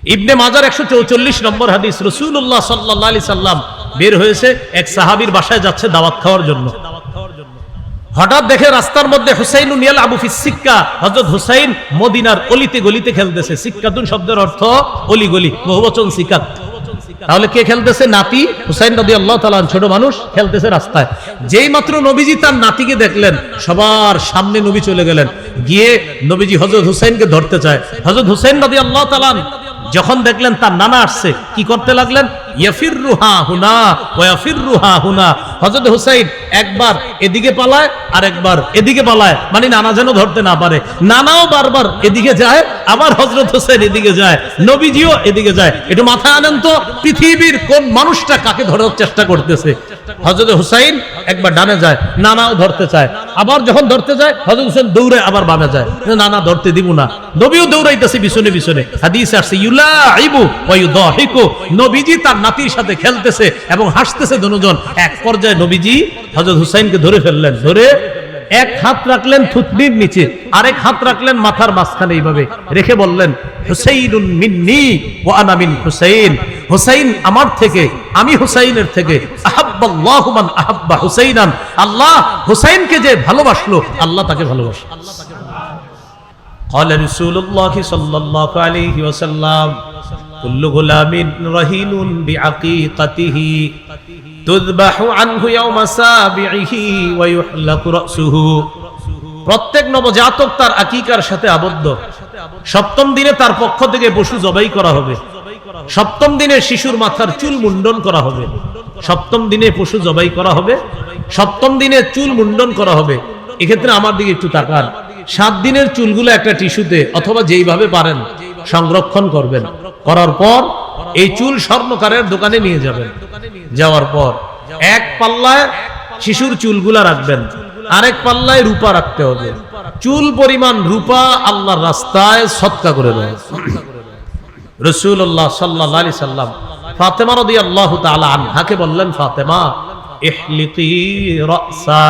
ইবনে মাজার 144 নম্বর হাদিস, রাসূলুল্লাহ সাল্লাল্লাহু আলাইহি সাল্লাম বের হয়েছে এক সাহাবীর বাসায় যাচ্ছে দাওয়াত খাওয়ার জন্য। হঠাৎ দেখে রাস্তার মধ্যে হুসাইনুন ইয়ালআবু ফিস সিক্কা, হযরত হুসাইন মদিনার অলিতে গলিতে খেলতেছে। সিক্কাতুন শব্দের অর্থ অলি গলি, বহুবচন সিকাত। তাহলে কে খেলতেছে? নাতি হুসাইন রাদিয়াল্লাহু তাআলা, ছোট মানুষ খেলতেছে রাস্তায়। যেই মাত্র নবীজি তার নাতিকে দেখলেন, সবার সামনে নবী চলে গেলেন, গিয়ে নবীজি হযরত হুসাইনকে ধরতে চায়। হযরত হুসাইন রাদিয়াল্লাহু তাআলা যখন দেখলেন তার নানা আসছে, কি করতে লাগলেন? ইয়াফিরুহা হুনা ওয়া ইয়াফিরুহা হুনা। হযরত হুসাইন একবার এদিকে পালায় আর একবার এদিকে পালায়, মানে নানা যেন ধরতে না পারে। নানাও বারবার এদিকে যায়, আবার হযরত হুসাইন এদিকে যায়, নবীজিও এদিকে যায়। একটু মাথায় আনেন তো, পৃথিবীর কোন মানুষটা কাকে ধরার চেষ্টা করতেছে? হযরত হুসাইন একবার ডানে যায়, নানাও ধরতে চায়, আবার যখন ধরতে যায় হযরত হুসাইন দৌড়ে আবার বামে যায়, নানা ধরতে দিব না। নবীও দৌড়াইতেছে পিছনে পিছনে। হাদিসে আসছে ইউলাইবু ওয়া ইউদাহিকু, নবীজি তার নাতির সাথে খেলতেছে এবং হাসতেছে দুজন। এক পর্যায়ে নবীজি হযরত হুসাইনকে ধরে ফেললেন, ধরে এক হাত রাখলেন থুতনির নিচে, আরেক হাত রাখলেন মাথার মাঝখানে, এইভাবে রেখে বললেন, হুসাইনুন মিন্নি ওয়া আনা মিন হুসাইন, হুসাইন আমার থেকে, আমি হুসাইনের থেকে। আহাব্বাল্লাহু মান আহাব্বা হুসাইনান, আল্লাহ হুসাইনকে যে ভালোবাসলো, আল্লাহ তাকে ভালোবাসে। قال رسول الله صلى الله عليه وسلم كل غلام رهين بعقيقته تذبح عنه يوم سابعه ويحلق رأسه। প্রত্যেক নবজাতক তার আকিকার সাথে আবদ্ধ। সপ্তম দিনে তার পক্ষ থেকে পশু জবাই করা হবে। সপ্তম দিনে শিশুর মাথার চুল মুন্ডন করা হবে। সপ্তম দিনে পশু জবাই করা হবে, সপ্তম দিনে চুল মুন্ডন করা হবে। এক্ষেত্রে আমার দিকে একটু তাকান। 7 দিনের চুলগুলো একটা টিস্যুতে অথবা যেইভাবে পারেন সংরক্ষণ করবেন। করার পর এই চুল স্বর্ণকারের দোকানে নিয়ে যাবেন। যাওয়ার পর এক পাল্লায় শিশুর চুলগুলা রাখবেন, আরেক পাল্লায় রূপা রাখতে হবে। চুল পরিমাণ রূপা আল্লাহর রাস্তায় সদকা করে দেবেন। রাসূলুল্লাহ সাল্লাল্লাহু আলাইহি সাল্লাম ফাতেমা রাদিয়াল্লাহু তাআলা আনহাকে বললেন, ফাতেমা ইহলিকি রাসা,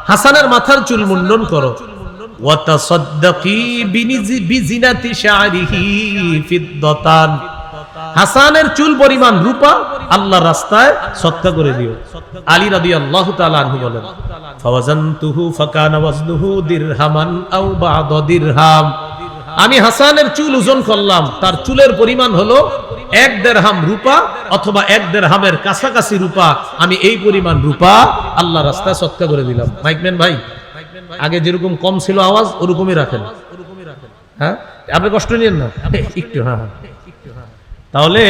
হাসানের মাথার চুল মুন্ডন করো। ওয়া তাসাদ্দাকি বিজিনাতি শা'রিহি ফিদ্দাতান, হাসানের চুল পরিমাণ রূপা আল্লাহর রাস্তায় সদকা করে দিও। আলী রাদিয়াল্লাহু তাআলা আনহু বলেন, ফাওয়াজানতুহু ফাকানা ওয়াজনুহু দিরহামান আও বা'দা দিরহাম, আমি হাসানের চুল ওজন করলাম, তার চুলের পরিমাণ হলো 1 দিরহাম রূপা অথবা 1 দিরহামের কাছাকাছি রূপা। আমি এই পরিমাণ রূপা আল্লাহর রাস্তায় সদকা করে দিলাম। মাইকম্যান ভাই, আগে যেরকম কম ছিল আওয়াজ ওরকমই রাখেন, হ্যাঁ? আপনি কষ্ট নিয়েন না একটু। হ্যাঁ, তাহলে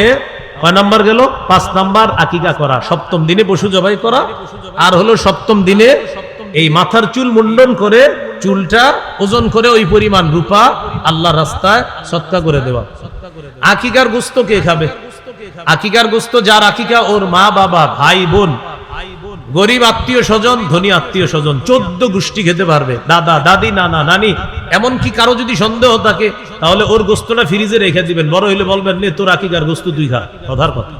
কয় নাম্বার গেল? 5 নাম্বার আকিকা করা, সপ্তম দিনে পশু জবাই করা, আর হলো সপ্তম দিনে এই মাথার চুল মুন্ডন করে চুলটা ওজন করে ওই পরিমাণ রূপা আল্লাহর রাস্তায় সদকা করে দেওয়া। আকিকার গোশত কে খাবে? আকিকার গোশত যার আকিকা, ওর মা বাবা ভাই বোন, গরিব আত্মীয় স্বজন, ধনী আত্মীয় স্বজন, 14 গোষ্ঠী খেতে পারবে। দাদা দাদি, নানা নানি, এমনকি কারো যদি সন্দেহ থাকে তাহলে ওর গোস্তটা ফ্রিজে রেখে দিবেন, বড় হইলে বলবেন নে তোর আকিকার গোস্ত তুই খা। কথার কথা,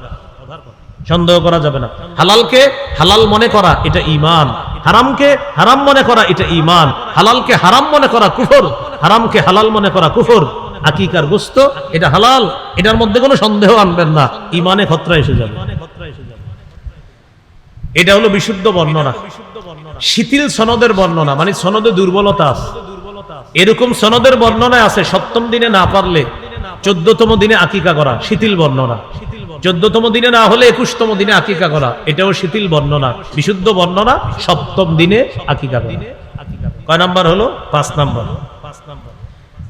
সন্দেহ করা যাবে না। হালালকে হালাল মনে করা এটা ঈমান, হারামকে হারাম মনে করা এটা ঈমান। হালালকে হারাম মনে করা কুফর, হারামকে হালাল মনে করা কুফর। আকিকার গোস্ত এটা হালাল, এটার মধ্যে কোনো সন্দেহ আনবেন না, ঈমানে খতরা এসে যাবে। এটা হলো বিশুদ্ধ বর্ণনা। শিথিল সনদের বর্ণনা, মানে সনদে দুর্বলতা আছে, এরকম সনদের বর্ণনায় আছে সপ্তম দিনে না পারলে 14তম দিনে আকিকা করা, শিথিল বর্ণনা। 14তম দিনে না হলে 21তম দিনে আকিকা করা, এটাও শিথিল বর্ণনা। বিশুদ্ধ বর্ণনা সপ্তম দিনে আকিকা করা। কয় নাম্বার হলো? 5 নাম্বার।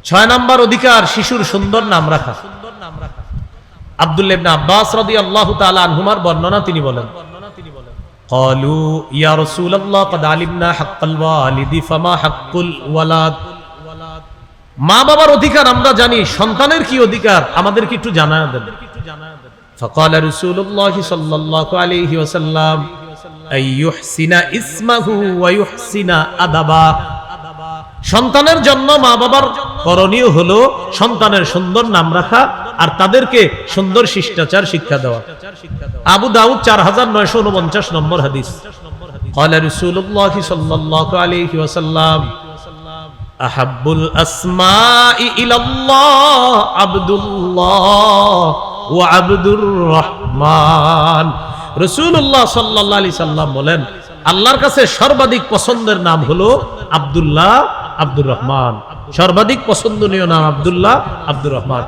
6 নাম্বার অধিকার শিশুর সুন্দর নাম রাখা। আব্দুল্লাহ ইবনে আব্বাস রাদিয়াল্লাহু তাআলা আনহুমার বর্ণনা, তিনি বলেন, ক্বালু ইয়া রাসূলুল্লাহ ক্বাদ আলিমনা হাক্কাল ওয়ালিদি ফামা হাক্কুল ওয়ালাদ, মা বাবার অধিকার আমরা জানি, সন্তানের কি অধিকার আমাদেরকে একটু জানায় দেন। ফাকালা রাসূলুল্লাহ সাল্লাল্লাহু আলাইহি ওয়াসাল্লাম আইয়ুহসিনা ইসমাহু ওয়া ইউহসিনা আদাবা, সন্তানের জন্য মা বাবার করণীয় হলো সন্তানের সুন্দর নাম রাখা আর তাদেরকে সুন্দর শিষ্টাচার শিক্ষা দেওয়া। আবু দাউদ 4949 নম্বর হাদিস। ক্বালা রাসূলুল্লাহ সাল্লাল্লাহু আলাইহি ওয়াসাল্লাম আহাব্বুল আসমাই ইলাল্লাহ আব্দুল্লাহ ওয়া আব্দুর রহমান। রাসূলুল্লাহ সাল্লাল্লাহু আলাইহি সাল্লাম বলেন, আল্লাহর কাছে সর্বাধিক পছন্দের নাম হলো আব্দুল্লাহ, আব্দুর রহমান। সর্বাধিক পছন্দনীয় নাম আব্দুল্লাহ, আব্দুর রহমান।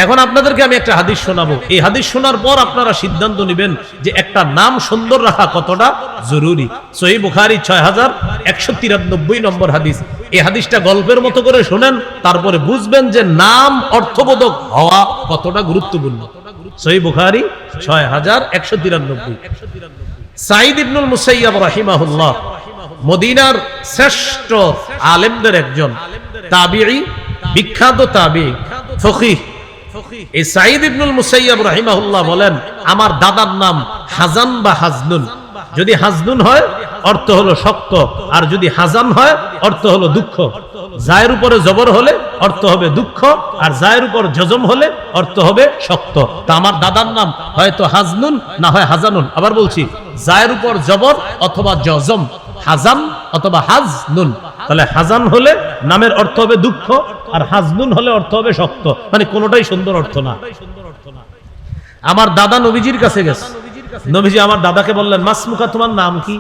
এখন আপনাদেরকে আমি একটা হাদিস শোনাবো। এই হাদিস শোনার পর আপনারা সিদ্ধান্ত নেবেন যে একটা নাম সুন্দর রাখা কতটা জরুরি। সহিহ বুখারী 6193 নম্বর হাদিস। এই হাদিসটা গল্পের মতো করে শুনেন, তারপরে বুঝবেন যে নাম অর্থবোধক হওয়া কতটা গুরুত্বপূর্ণ। সহিহ বুখারী 6193। সাঈদ ইবনুল মুসাইয়্যিব রাহিমাহুল্লাহ মদিনার শ্রেষ্ঠ আলেমদের একজন, তাবিঈ, বিখ্যাত তাবিঈ, ফকিহ। এই সাঈদ ইবনুল মুসাইয়্যিব রাহিমাহুল্লাহ বলেন, আমার দাদার নাম হাজান বা হাজনুন। যদি হাজনুন হয় অর্থ হলো শক্ত, আর যদি হাজান হয় অর্থ হলো দুঃখ। জায়ের উপরে জবর হলে অর্থ হবে দুঃখ, আর জায়ের উপর জজম হলে অর্থ হবে শক্ত। তা আমার দাদার নাম হয়তো হাজনুন, না হয় হাজানুন। আবার বলছি, জায়ের উপর জবর অথবা জজম, হাজান অথবা হাজনুন। তাহলে হাজান হলে নামের অর্থ হবে দুঃখ, আর হাজনুন হলে অর্থ হবে শক্ত। মানে কোনোটাই সুন্দর অর্থ না। আমার দাদা নবীজির কাছে গেছে। নবীজি আমার দাদাকে বললেন, মাসমুকা, তোমার নাম কি?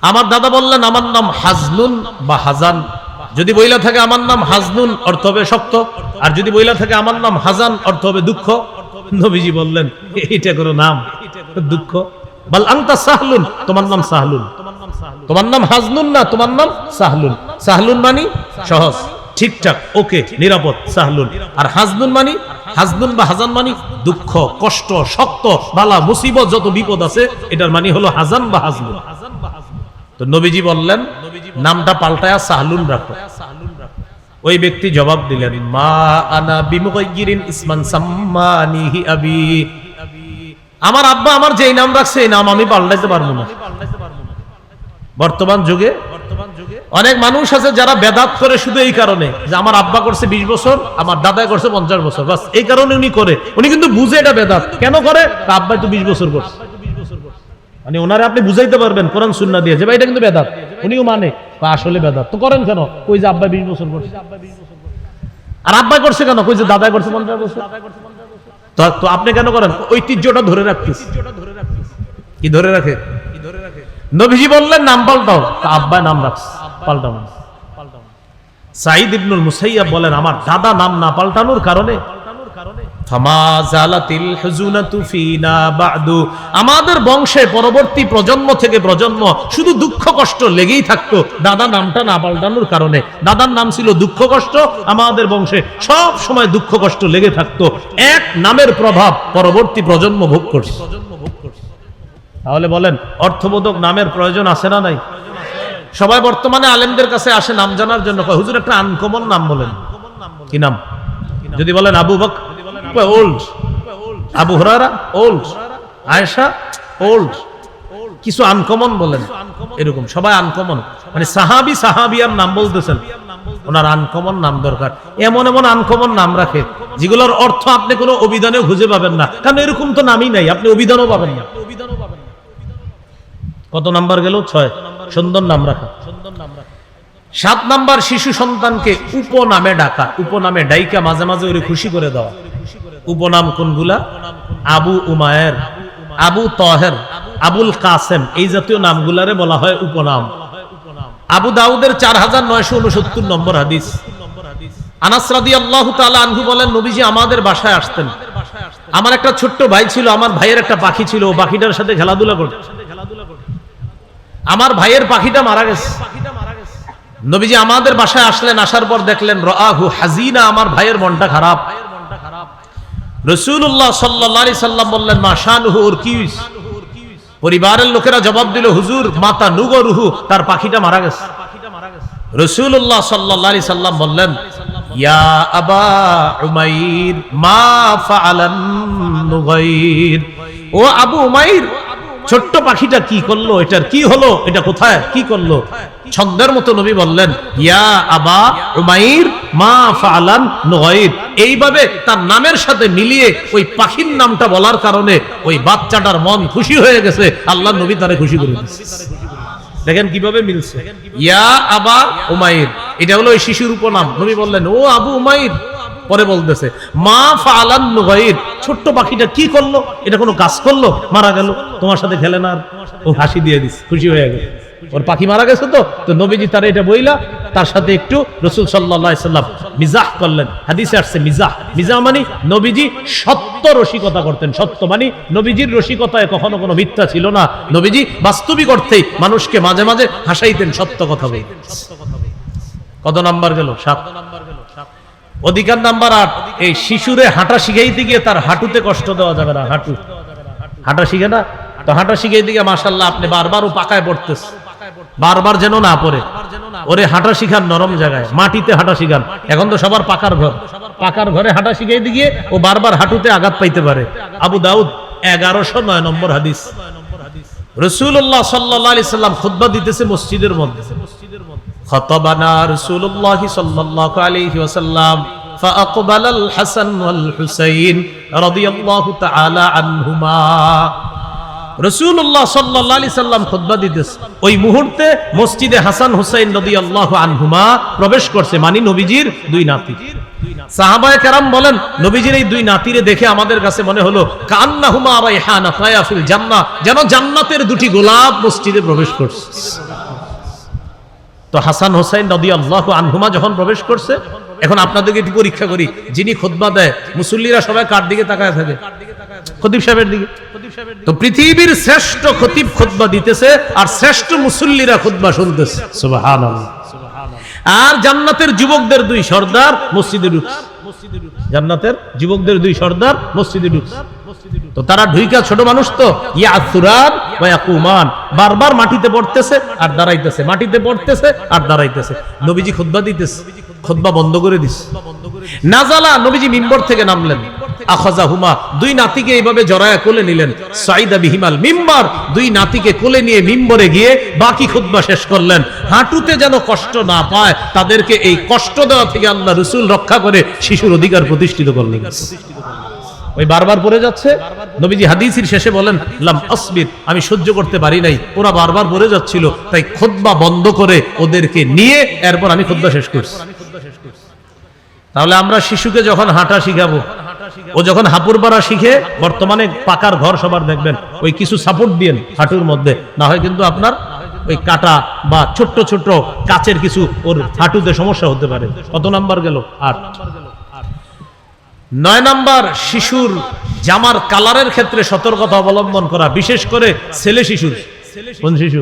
আমার দাদা বললেন, আমার নাম হাজনুন বা হাজান। যদি বইলা থাকে আমার নাম হাজনুন অর্থ হবে শক্ত, আর যদি বইলা থাকে আমার নাম হাজান অর্থ হবে দুঃখ। নবীজি বললেন, এইটা কোনো নাম? দুঃখ। বল আনতা সাহলুন, তোমার নাম সাহলুন। তোমার নাম হাজনুন না, তোমার নাম সাহলুন। সাহলুন মানি সহজ, ঠিকঠাক, ওকে, নিরাপদ, সাহলুন। আর হাজনুন মানি, হাজনুন বা হাজান মানি দুঃখ, কষ্ট, শক্ত, বালা মুসিবত, যত বিপদ আছে এটার মানি হলো হাজান বা হাজনুন। তো নবীজি বললেন, নামটা পাল্টায়া সাহলুন রাখো। ওই ব্যক্তি জবাব দিলেন, মা আনা বিমুগাইয়িরিন ইসমান সাম্মানিহি আবি। আমার আব্বা আমার যেই নাম রাখছে এই নাম আমি পাল্টাইতে পারবো না। বর্তমান যুগে অনেক মানুষ আছে যারা বেদাত করে শুধু এই কারণে যে আমার আব্বা করছে 20 বছর, আমার দাদা করছে 50 বছর, বাস এই কারণে উনি করে। উনি কিন্তু বুঝে এটা বেদাত। কেন করে? আব্বাই তো 20 বছর করছে। মানে ওনারে আপনি বুঝাইতে পারবেন কোরআন সুন্নাহ দিয়ে যে ভাই এটা কিন্তু বেদাত, উনিও মানে আসলে বেদাত। তো করেন কেন? কই যে আব্বাই 20 বছর করছে। আর আব্বাই করছে কেন? কই যে দাদাই করছে 50 বছর। তো আপনি কেন করেন? ঐতিহ্যটা ধরে রাখতেছে। কি ধরে রাখে? নবীজি বললেন নাম পাল্টাও, আব্বাই নাম রাখছে, পাল্টাও না। সাঈদ ইবনুল মুসাইয়্যিব বলেন, আমার দাদা নাম না পাল্টানোর কারণে আমাদের বংশে পরবর্তী প্রজন্ম থেকে প্রজন্ম শুধু দুঃখ কষ্ট লেগেই থাকতো দাদা নামটা না পাল্টানোর কারণে। দাদার নাম ছিল দুঃখ কষ্ট, আমাদের বংশে সব সময় দুঃখ কষ্ট লেগে থাকতো। এক নামের প্রভাব পরবর্তী প্রজন্ম ভোগ করছে। তাহলে বলেন, অর্থবোধক নামের প্রয়োজন আছে না নাই? সবাই বর্তমানে আলেমদের কাছে আসে নাম জানার জন্য, কয় হুজুর একটা আনকমন নাম বলেন। কি নাম? যদি বলেন Abu Bakr, old. Abu Hurairah, old. Ayesha, old. কিছু আনকমন বলেন। এরকম সবাই আনকমন, মানে সাহাবী সাহাবিয়ার নাম বলতেছেন, ওনার আনকমন নাম দরকার। এমন এমন আনকমন নাম রাখে যেগুলোর অর্থ আপনি কোনো অভিধানেও খুঁজে পাবেন না, কারণ এরকম তো নামই নাই, আপনি অভিধানও পাবেন না। কত নাম্বার গেল? 6। সুন্দর নাম রাখা। 7 নাম্বার, শিশু সন্তানকে উপনামে ডাকা। উপনামে ডাইকা মাঝে মাঝে ওরে খুশি করে দেওয়া। উপনাম কোনগুলা? আবু উমায়ের, আবু তাহের, আবুল কাসেম, এই জাতীয় নামগুলারে বলা হয় উপনাম। আবু দাউদের 4969 নম্বর হাদিস। আনাস রাদিয়াল্লাহু তাআলা আনহু বলেন, নবীজি আমাদের বাসায় আসতেন। আমার একটা ছোট্ট ভাই ছিল, আমার ভাইয়ের একটা পাখি ছিল, ও পাখিটার সাথে খেলাধুলা করত। আমার ভাইয়ের পাখিটা মারা গেছে। নবীজি আমাদের বাসায় আসলেন, আসার পর দেখলেন রাআহু হাজিনা, আমার ভাইয়ের মনটা খারাপ। রাসূলুল্লাহ সাল্লাল্লাহু আলাইহি সাল্লাম বললেন, মা শানুহু, ওর কি হইছে? পরিবারের লোকেরা জবাব দিল, হুজুর মাতা নুগরুহু, তার পাখিটা মারা গেছে। রাসূলুল্লাহ সাল্লাল্লাহু আলাইহি সাল্লাম বললেন, ইয়া আবা উমাইর মা ফাআলান নুগাইর। ও আবু উমাইর, ছোট্ট পাখিটা কি করলো? এটার কি হলো? এটা কোথায়? কি করলো? ছন্দের মতো নবী বললেন, ইয়া আবা উমাইর মা ফাআলান নুগাইর। এইভাবে তার নামের সাথে মিলিয়ে ওই পাখির নামটা বলার কারণে ওই বাচ্চাটার মন খুশি হয়ে গেছে, আল্লাহ নবী তারে খুশি করে দিয়েছে। দেখেন কিভাবে মিলছে। ইয়া আবা উমাইর, এটা হলো ওই শিশুর উপনাম। নবী বললেন, ও আবু উমাইর। পরে বলতেছে, মা ফাআলান নুগাইর, ছোট্ট পাখিটা কি করলো? এটা কোনো কাজ করলো? মারা গেল, তোমার সাথে খেলে না। আর ও হাসি দিয়ে দিস, খুশি হয়ে গেল, ওর পাখি মারা গেছে। তো নবীজি তার এটা বইলা তার সাথে একটু রাসূল সাল্লাল্লাহু আলাইহি সাল্লাম মিজাহ করলেন। হাদিসে আসছে মিজাহ। মিজাহ মানে নবীজি সত্য রসিকতা করতেন। সত্য মানে নবীজির রসিকতায় কখনো কোনো মিথ্যা ছিল না। নবীজি বাস্তবিক অর্থেই মানুষকে মাঝে মাঝে হাসাইতেন, সত্য কথা বলতেন। কত নাম্বার গেল? 7 নাম্বার গেল। অধিকার নাম্বার 8, এই শিশুরে হাঁটা শিখাইতে গিয়ে তার হাঁটুতে কষ্ট দেওয়া যাবে না। হাঁটা শিখে না তো, হাঁটা শিখাইতে গিয়ে মাশাআল্লাহ আপনি বারবার ও পাকায় পড়তেছে, বারবার যেন না পড়ে। ওরে হাঁটা শিখান নরম জায়গায়, মাটিতে হাঁটা শিখান। এখন তো সবার পাকার ঘরে হাঁটা শিখাইতে গিয়ে ও বারবার হাঁটুতে আঘাত পাইতে পারে। আবু দাউদ 1109 নম্বর হাদিস। রাসূলুল্লাহ সাল্লাল্লাহু আলাইহি সাল্লাম খুতবা দিতেছে মসজিদের মধ্যে। খাতাবানা রাসূলুল্লাহ সাল্লাল্লাহু আলাইহি ওয়াসাল্লাম ফাআকবালাল হাসান ওয়াল হুসাইন রাদিয়াল্লাহু তাআলা আনহুমা। রাসূলুল্লাহ সাল্লাল্লাহু আলাইহি সাল্লাম খুতবা দিতেছে, ওই মুহূর্তে মসজিদে হাসান হুসাইন রাদিয়াল্লাহু আনহুমা প্রবেশ করছে, মানে নবীজির দুই নাতি। সাহাবায়ে কেরাম বলেন, নবীজির এই দুই নাতিরে দেখে আমাদের কাছে মনে হলো কান্নাহুমা রাইহানাতায়া ফিল জান্নাহ, যেন জান্নাতের দুটি গোলাপ মসজিদে প্রবেশ করছে। তো হাসান হুসাইন রাদিয়াল্লাহু আনহুমা যখন প্রবেশ করছে, এখন আপনাদেরকে একটু পরীক্ষা করি, যিনি খুতবা দেয় মুসল্লিরা সবাই কার দিকে তাকায় থাকে? খতিব সাহেবের দিকে। তো পৃথিবীর শ্রেষ্ঠ খতিব খুতবা দিতেছে আর শ্রেষ্ঠ মুসল্লিরা খুতবা শুনতেছে। সুবহানাল্লাহ। আর জান্নাতের যুবকদের দুই সর্দার মসজিদে ঢুকছে। জান্নাতের যুবকদের দুই সর্দার মসজিদে ঢুকছে। তো তারা ঢুইকা, ছোট মানুষ তো, ইয়াসুরান ওয়া ইয়াকুমান, বারবার মাটিতে পড়তেছে আর দাঁড়াইতেছে, মাটিতে পড়তেছে আর দাঁড়াইতেছে। নবীজি খুতবা দিতেছে, খুতবা বন্ধ করে দিছে। নাজালা, নবীজি মিম্বর থেকে নামলেন। আখাযাহুমা, দুই নাতিকে এইভাবে জড়ায়া কোলে নিলেন। সাইদা বিহিমাল মিম্বার, দুই নাতিকে কোলে নিয়ে মিম্বরে গিয়ে বাকি খুতবা শেষ করলেন। হাঁটুতে যেন কষ্ট না পায়, তাদেরকে এই কষ্ট দেওয়া থেকে আল্লাহ রাসূল রক্ষা করে শিশুর অধিকার প্রতিষ্ঠিত করলেন। ওই বারবার পড়ে যাচ্ছে, নবীজি হাদিসের শেষে বলেন, লাম আসবির, আমি সহ্য করতে পারি নাই, ওরা বারবার পড়ে যাচ্ছিল, তাই খুতবা বন্ধ করে ওদেরকে নিয়ে এরপর আমি খুতবা শেষ করছি। তাহলে আমরা শিশুকে যখন হাঁটা শিখাবো, ও যখন হাঁপুর পাড়া শিখে, বর্তমানে পাকার ঘর সবার দেখবেন, ওই কিছু সাপোর্ট দিয়েন হাঁটুর মধ্যে, না হয় কিন্তু আপনার ওই কাটা বা ছোট্ট ছোট্ট কাচের কিছু ওর হাঁটুতে সমস্যা হতে পারে। কত নাম্বার গেল? 8। 9 নাম্বার, শিশুর জামার কালারের ক্ষেত্রে সতর্কতা অবলম্বন করা, বিশেষ করে ছেলে শিশুর। কোন শিশু?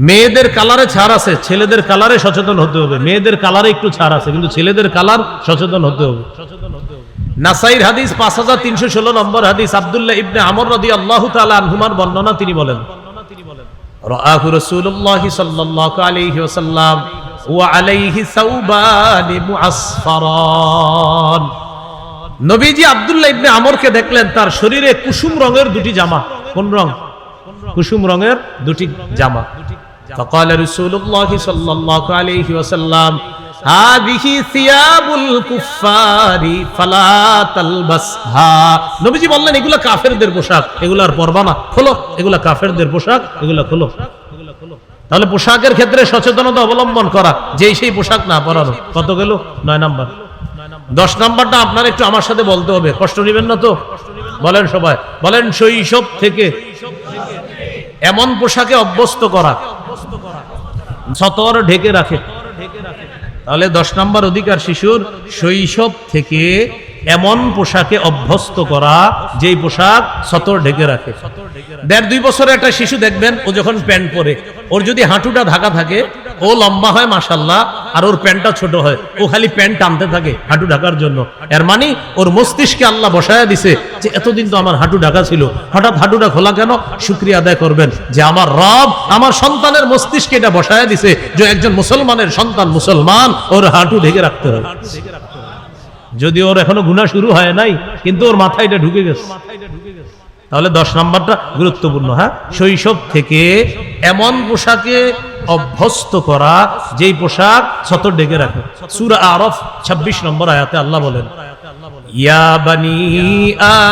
মেয়েদের কালারে ছাড় আছে, ছেলেদের কালারে সচেতন হতে হবে। মেয়েদের কালারে একটু ছাড় আছে, কিন্তু ছেলেদের কালার সচেতন হতে হবে। নাসাইর হাদিস 5316 নম্বর হাদিস, আব্দুল্লাহ ইবনে আমর রাদিয়াল্লাহু তাআলা আনহুমার বর্ণনা, তিনি বলেন, রাআহু রাসূলুল্লাহ সাল্লাল্লাহু আলাইহি ওয়াসাল্লাম ওয়া আলাইহি সাওবান মুআসফারান। নবীজি আব্দুল্লাহ ইবনে আমরকে দেখলেন, তার শরীরে কুসুম রঙের দুটি জামা। কোন রং? কুসুম রঙের দুটি জামা। ফাকাল রাসূলুল্লাহ সাল্লাল্লাহু আলাইহি ওয়াসাল্লাম হাযিহি সিয়াবুল কুফফারি ফালা তালবাসহা। নবীজি বললেন, এগুলা কাফেরদের পোশাক, এগুলা আর পরবা না, খোলো, এগুলা কাফেরদের পোশাক, এগুলা খোলো। তাহলে পোশাকের ক্ষেত্রে সচেতনতা অবলম্বন করা, যেই সেই পোশাক না পরানো। কত গেল? 9 নাম্বার। 10 নাম্বারটা আপনার একটু আমার সাথে বলতে হবে, কষ্ট নেবেন না তো? বলেন সবাই, বলেন, শৈশব থেকে এমন পোশাকে অভ্যস্ত করা, সতর ঢেকে রাখে। তাহলে 10 নাম্বার অধিকার শিশুর, শৈশব থেকে এমন পোশাকে অভ্যস্ত করা যেই পোশাক সতর ঢেকে রাখে। 1.5-2 বছরের একটা শিশু দেখবেন, ও যখন প্যান্ট পরে, ওর যদি হাঁটুটা ঢাকা থাকে, ও লম্বা হয় মাশাআল্লাহ, আর ওর প্যান্টটা ছোট হয়, ও খালি প্যান্ট টানতে থাকে হাঁটু ঢাকার জন্য। এর মানে ওর মস্তিষ্কে আল্লাহ বসায়া দিছে যে এতদিন তো আমার হাঁটু ঢাকা ছিল, হঠাৎ হাঁটুটা খোলা কেন? শুকরিয়া আদায় করবেন যে আমার রব আমার সন্তানের মস্তিষ্কে এটা বসায়া দিছে যে একজন মুসলমানের সন্তান মুসলমান, ওর হাঁটু ঢেকে রাখতে হবে। যদি ওর এখনো গুনাহ শুরু হয় নাই, কিন্তু ওর মাথায় এটা ঢুকে গেছে। তাহলে 10 নাম্বারটা গুরুত্বপূর্ণ। হ্যাঁ, শৈশব থেকে এমন পোশাকে অভ্যস্ত করা যেই পোশাক সতর ঢেকে রাখে। সূরা আরাফ 26 নম্বর আয়াতে আল্লাহ বলেন, ইয়া বানি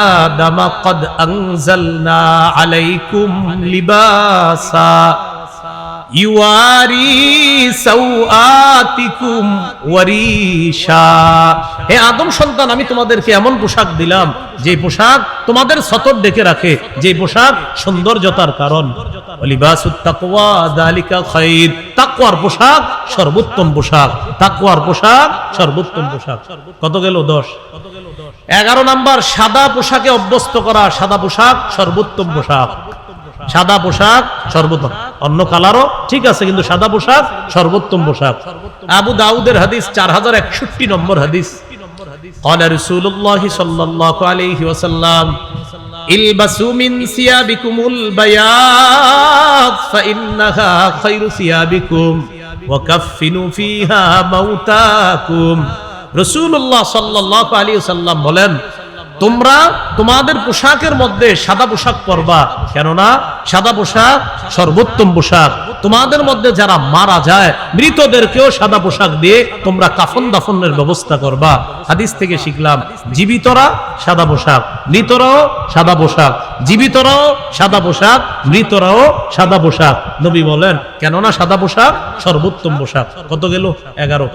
আদম কদ আনজালনা আলাইকুম লিবাসা ইউয়ারি সাওআতিকুম ওয়ারিশা। হে আদম সন্তান, আমি তোমাদেরকে এমন পোশাক দিলাম যে পোশাক তোমাদের সতর ডেকে রাখে, যে পোশাক সৌন্দর্যতার কারণ। লিবাসুত তাকওয়া যালিকা খায়র। তাকওয়ার পোশাক সর্বোত্তম পোশাক, তাকওয়ার পোশাক সর্বোত্তম পোশাক। কত গেল? 10। 11 নাম্বার, সাদা পোশাকে অভ্যস্ত করা। সাদা পোশাক সর্বোত্তম পোশাক। সাদা পোশাক সর্বোত্তম, অন্য কালারও ঠিক আছে, কিন্তু সাদা পোশাক সর্বোত্তম পোশাক। আবু দাউদের হাদিস 4061 নম্বর হাদিস। قال رسول الله صلى الله عليه وسلم البسوا من ثيابكم البياض فإنها خير ثيابكم وكفنوا فيها موتاكم। রাসূলুল্লাহ সাল্লাল্লাহু আলাইহি ওয়াসাল্লাম বলেন, তোমরা তোমাদের পোশাকের মধ্যে সাদা পোশাক পরবা, কেননা সাদা পোশাক সর্বোত্তম পোশাক। তোমাদের মধ্যে যারা মারা যায় মৃতদেরকেও সাদা পোশাক দিয়ে তোমরা কাফন দাফনের ব্যবস্থা করবা। হাদিস থেকে শিখলাম, জীবিতরা সাদা পোশাক, মৃতরাও সাদা পোশাক, জীবিতরাও সাদা পোশাক, মৃতরাও সাদা পোশাক। নবী বলেন, কেননা সাদা পোশাক সর্বোত্তম পোশাক। কত গেল? 11।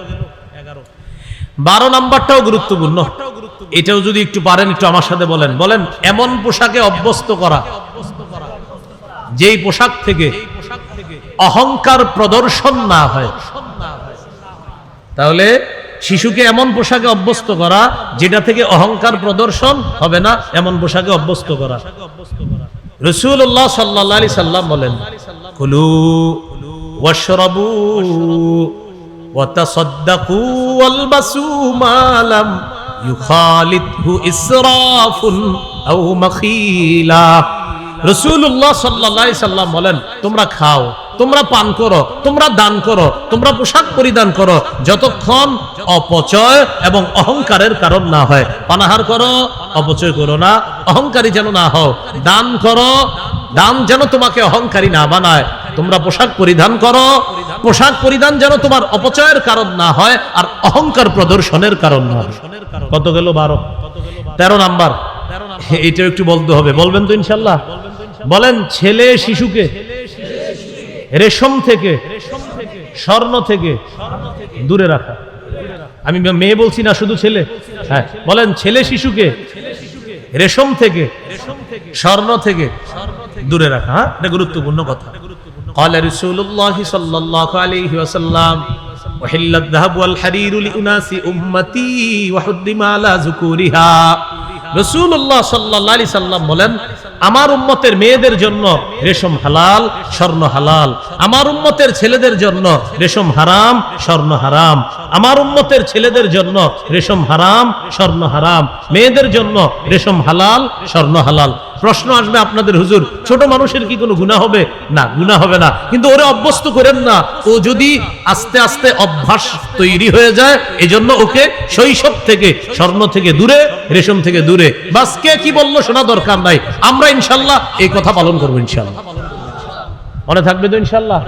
12 নাম্বারটাও গুরুত্বপূর্ণ, এটাও যদি একটু পারেন একটু আমার সাথে বলেন। বলেন, এমন পোশাকে অভ্যস্ত করা যেই পোশাক থেকে অহংকার প্রদর্শন না হয়। তাহলে শিশুকে এমন পোশাকে অভ্যস্ত করা যেটা থেকে অহংকার প্রদর্শন হবে না, এমন পোশাকে অভ্যস্ত করা। রাসূলুল্লাহ সাল্লাল্লাহু আলাইহি সাল্লাম বলেন, কুলু ওয়াশরাবু ওয়াতাসাদ্দাকু ওয়ালবাসু মা লাম ইউখালিতহু ইসরাফুন আও মাখিলা। রাসূলুল্লাহ সাল্লাল্লাহু আলাইহি সাল্লাম বলেন, তোমরা খাও, তোমরা পান করো, তোমরা দান করো, তোমরা পোশাক পরিধান করো, যতক্ষণ অপচয় এবং অহংকারের কারণ না হয়। পানাহার করো, অপচয় করো না, অহংকারী যেন না হও। দান করো, দান যেন তোমাকে অহংকারী না বানায়। তোমরা পোশাক পরিধান করো, পোশাক পরিধান যেন তোমার অপচয়ের কারণ না হয় আর অহংকার প্রদর্শনের কারণ না হয়। কত গেল? 12। 13 নাম্বার, এটা একটু বলতে হবে, বলবেন তো ইনশাআল্লাহ? বলেন, ছেলে শিশুকে রেশম থেকে, স্বর্ণ থেকে দূরে রাখা। আমি মেয়ে বলছি না, শুধু ছেলে। হ্যাঁ, বলেন, ছেলে শিশুকে রেশম থেকে, স্বর্ণ থেকে দূরে রাখা। হ্যাঁ, এটা গুরুত্বপূর্ণ কথা। قال رسول الله صلى الله عليه وسلم وحل الذهب والحرير لأناس أمتي وحرم على ذكورها। রাসূলুল্লাহ সাল্লাল্লাহু আলাইহি সাল্লাম বলেন, আমার উম্মতের মেয়েদের জন্য রেশম হালাল, স্বর্ণ হালাল। আমার উম্মতের ছেলেদের জন্য রেশম হারাম, স্বর্ণ হারাম। আমার উম্মতের ছেলেদের জন্য রেশম হারাম, স্বর্ণ হারাম। মেয়েদের জন্য রেশম হালাল, স্বর্ণ হালাল। প্রশ্ন আসবে আপনাদের, হুজুর ছোট মানুষের কি কোনো গুনাহ হবে? না, গুনাহ হবে না, কিন্তু ওরে অভ্যস্ত করেন না। ও যদি আস্তে আস্তে অভ্যাস তৈরি হয়ে যায়, এজন্য ওকে শৈশব থেকে স্বর্ণ থেকে দূরে, রেশম থেকে দূরে। বাস কে কি বললো শোনা দরকার নাই, আমরা ইনশাআল্লাহ এই কথা পালন করবো ইনশাআল্লাহ। মনে থাকবে তো ইনশাআল্লাহ?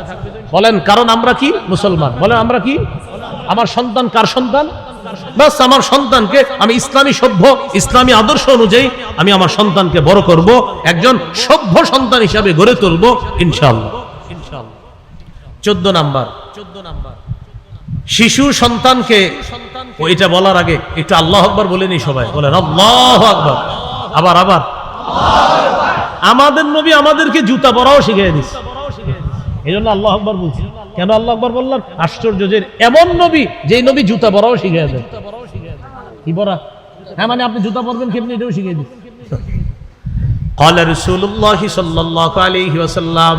বলেন, কারণ আমরা কি মুসলমান। বলেন, আমরা কি? আমার সন্তান কার সন্তান? বাস আমার সন্তানকে আমি ইসলামী সভ্য, ইসলামী আদর্শ অনুযায়ী আমি আমার সন্তানকে বড় করব, একজন সভ্য সন্তান হিসাবে গড়ে তুলব ইনশাআল্লাহ। 14 নাম্বার, শিশু সন্তানকে, এটা বলার আগে একটু আল্লাহু আকবার বলে নি সবাই। বলেন আল্লাহু আকবার। আবার আবার। আমাদের নবী আমাদেরকে জুতা পরাও শিখিয়ে দিয়েছে, এই জন্য আল্লাহু আকবার বলছি। কেন আল্লাহু আকবার বললাম? আশ্চর্য যে এমন নবী, যেই নবী জুতা পরাও শিখিয়ে দেন। কি পরা? হ্যাঁ, মানে আপনি জুতা পরবেন কেমনি, এটাও শিখিয়ে দিন। قال رسول الله صلى الله عليه وسلم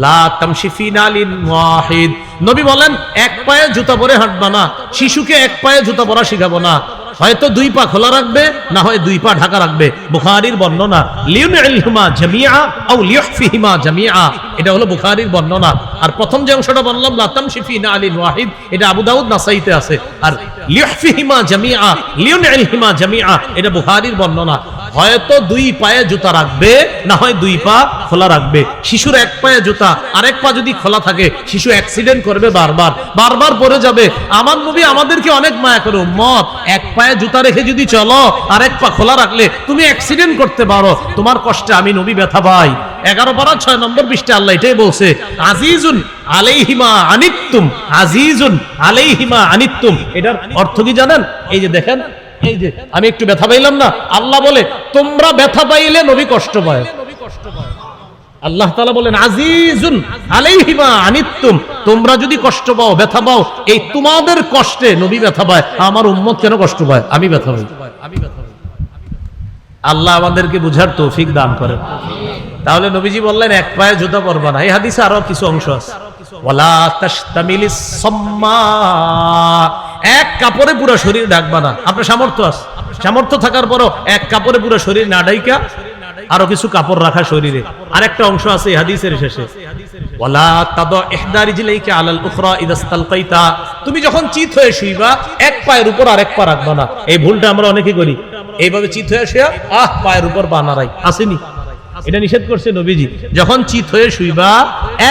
لا تمشي في نعل واحد। নবী বলেন, এক পায়ে জুতা পরে হাঁটবা না। শিশুকে এক পায়ে জুতা পরা শিখাবো না, হয়তো 2 পা খোলা রাখবে, না হয় 2 পা ঢাকা রাখবে। বুখারীর বর্ণনা, লিউনইলহুমা জামিআ আও লিয়হফিহিমা জামিআ, এটা হলো বুখারীর বর্ণনা। আর প্রথম যে অংশটা বললাম লা তামশি ফি নালিন ওয়াহিদ, এটা আবু দাউদ নাসাইতে আছে। আর লিয়হফিহিমা জামিআ, লিউনইলহুমা জামিআ, এটা বুখারীর বর্ণনা। হয়তো দুই পায়ে জুতা রাখবে, না হয় দুই পা খোলা রাখবে। শিশুর এক পায়ে জুতা, আরেক পা যদি খোলা থাকে শিশু অ্যাক্সিডেন্ট করবে, বারবার বারবার পড়ে যাবে। আমার নবী আমাদেরকে অনেক মায়া করে, উম্মত এক পায়ে জুতা রেখে যদি চলো, আরেক পা খোলা রাখলে তুমি অ্যাক্সিডেন্ট করতে পারো, তোমার কষ্টে আমি নবী ব্যথা পাই। 11 পারা 6 নম্বর পৃষ্ঠা আল্লাহ এটাই বলছে, আজিজুন আলাইহিমা আনিতুম, আজিজুন আলাইহিমা আনিতুম। এটার অর্থ কি জানেন? এই যে দেখেন, এই যে আমি একটু ব্যথা পাইলাম না, আল্লাহ বলে তোমরা ব্যথা পাইলে নবী কষ্ট পায়। আল্লাহ তাআলা বলেন আজিজুন আলাইহিমা আনিতুম, তোমরা যদি কষ্ট পাও, ব্যথা পাও, এই তোমাদের কষ্টে নবী ব্যথা পায়। আমার উম্মত কেন কষ্ট পায়? আমি ব্যথা পাই। আল্লাহ আমাদেরকে বুঝার তৌফিক দান করেন। তাহলে নবীজি বললেন এক পায়ে জুতা পরবা না। এই হাদিসে আরো কিছু অংশ আছে, ওয়ালা তাশতামিলিস সাম্মা, এক কাপড়ে পুরো শরীর ঢাকবা না। আপনার সামর্থ্য আছে, সামর্থ্য থাকার পরও এক কাপড়ে পুরো শরীর না ঢাইকা আরো কিছু কাপড় রাখা শরীরে। আরেকটা অংশ আছে এই হাদিসের শেষে, ওয়ালা তাদা ইহদা রিজলাইকা আলাল উখরা ইদা ইসতালকাইতা, তুমি যখন চিত হয়ে শুইবা এক পায়ের উপর আরেক পা রাখবা না। এই ভুলটা আমরা অনেকে করি, এইভাবে চিত হয়ে শুয়া পায়ের উপর পা নাড়াই, আসেনি? এটা নিষেধ করছে নবীজি, যখন চিত হয়ে শুইবা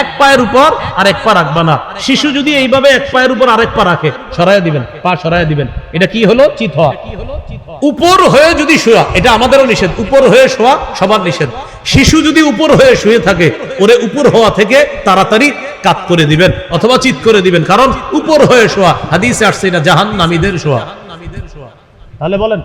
এক পায়ের উপর আরেক পা রাখবা না। শিশু যদি এইভাবে এক পায়ের উপর আরেক পা রাখে, সরাইয়া দিবেন, পা সরাইয়া দিবেন। এটা কি হলো? চিত হওয়া। উপর হয়ে যদি শোয়া, এটা আমাদেরও নিষেধ, উপর হয়ে শোয়া সবার নিষেধ। শিশু যদি উপর হয়ে শুয়ে থাকে, ওরে উপর হওয়া থেকে তাড়াতাড়ি কাত করে দিবেন অথবা চিত করে দিবেন, কারণ উপর হয়ে শোয়া হাদিসে আসছে এটা জাহান্নামীদের শোয়া। তাহলে বলেন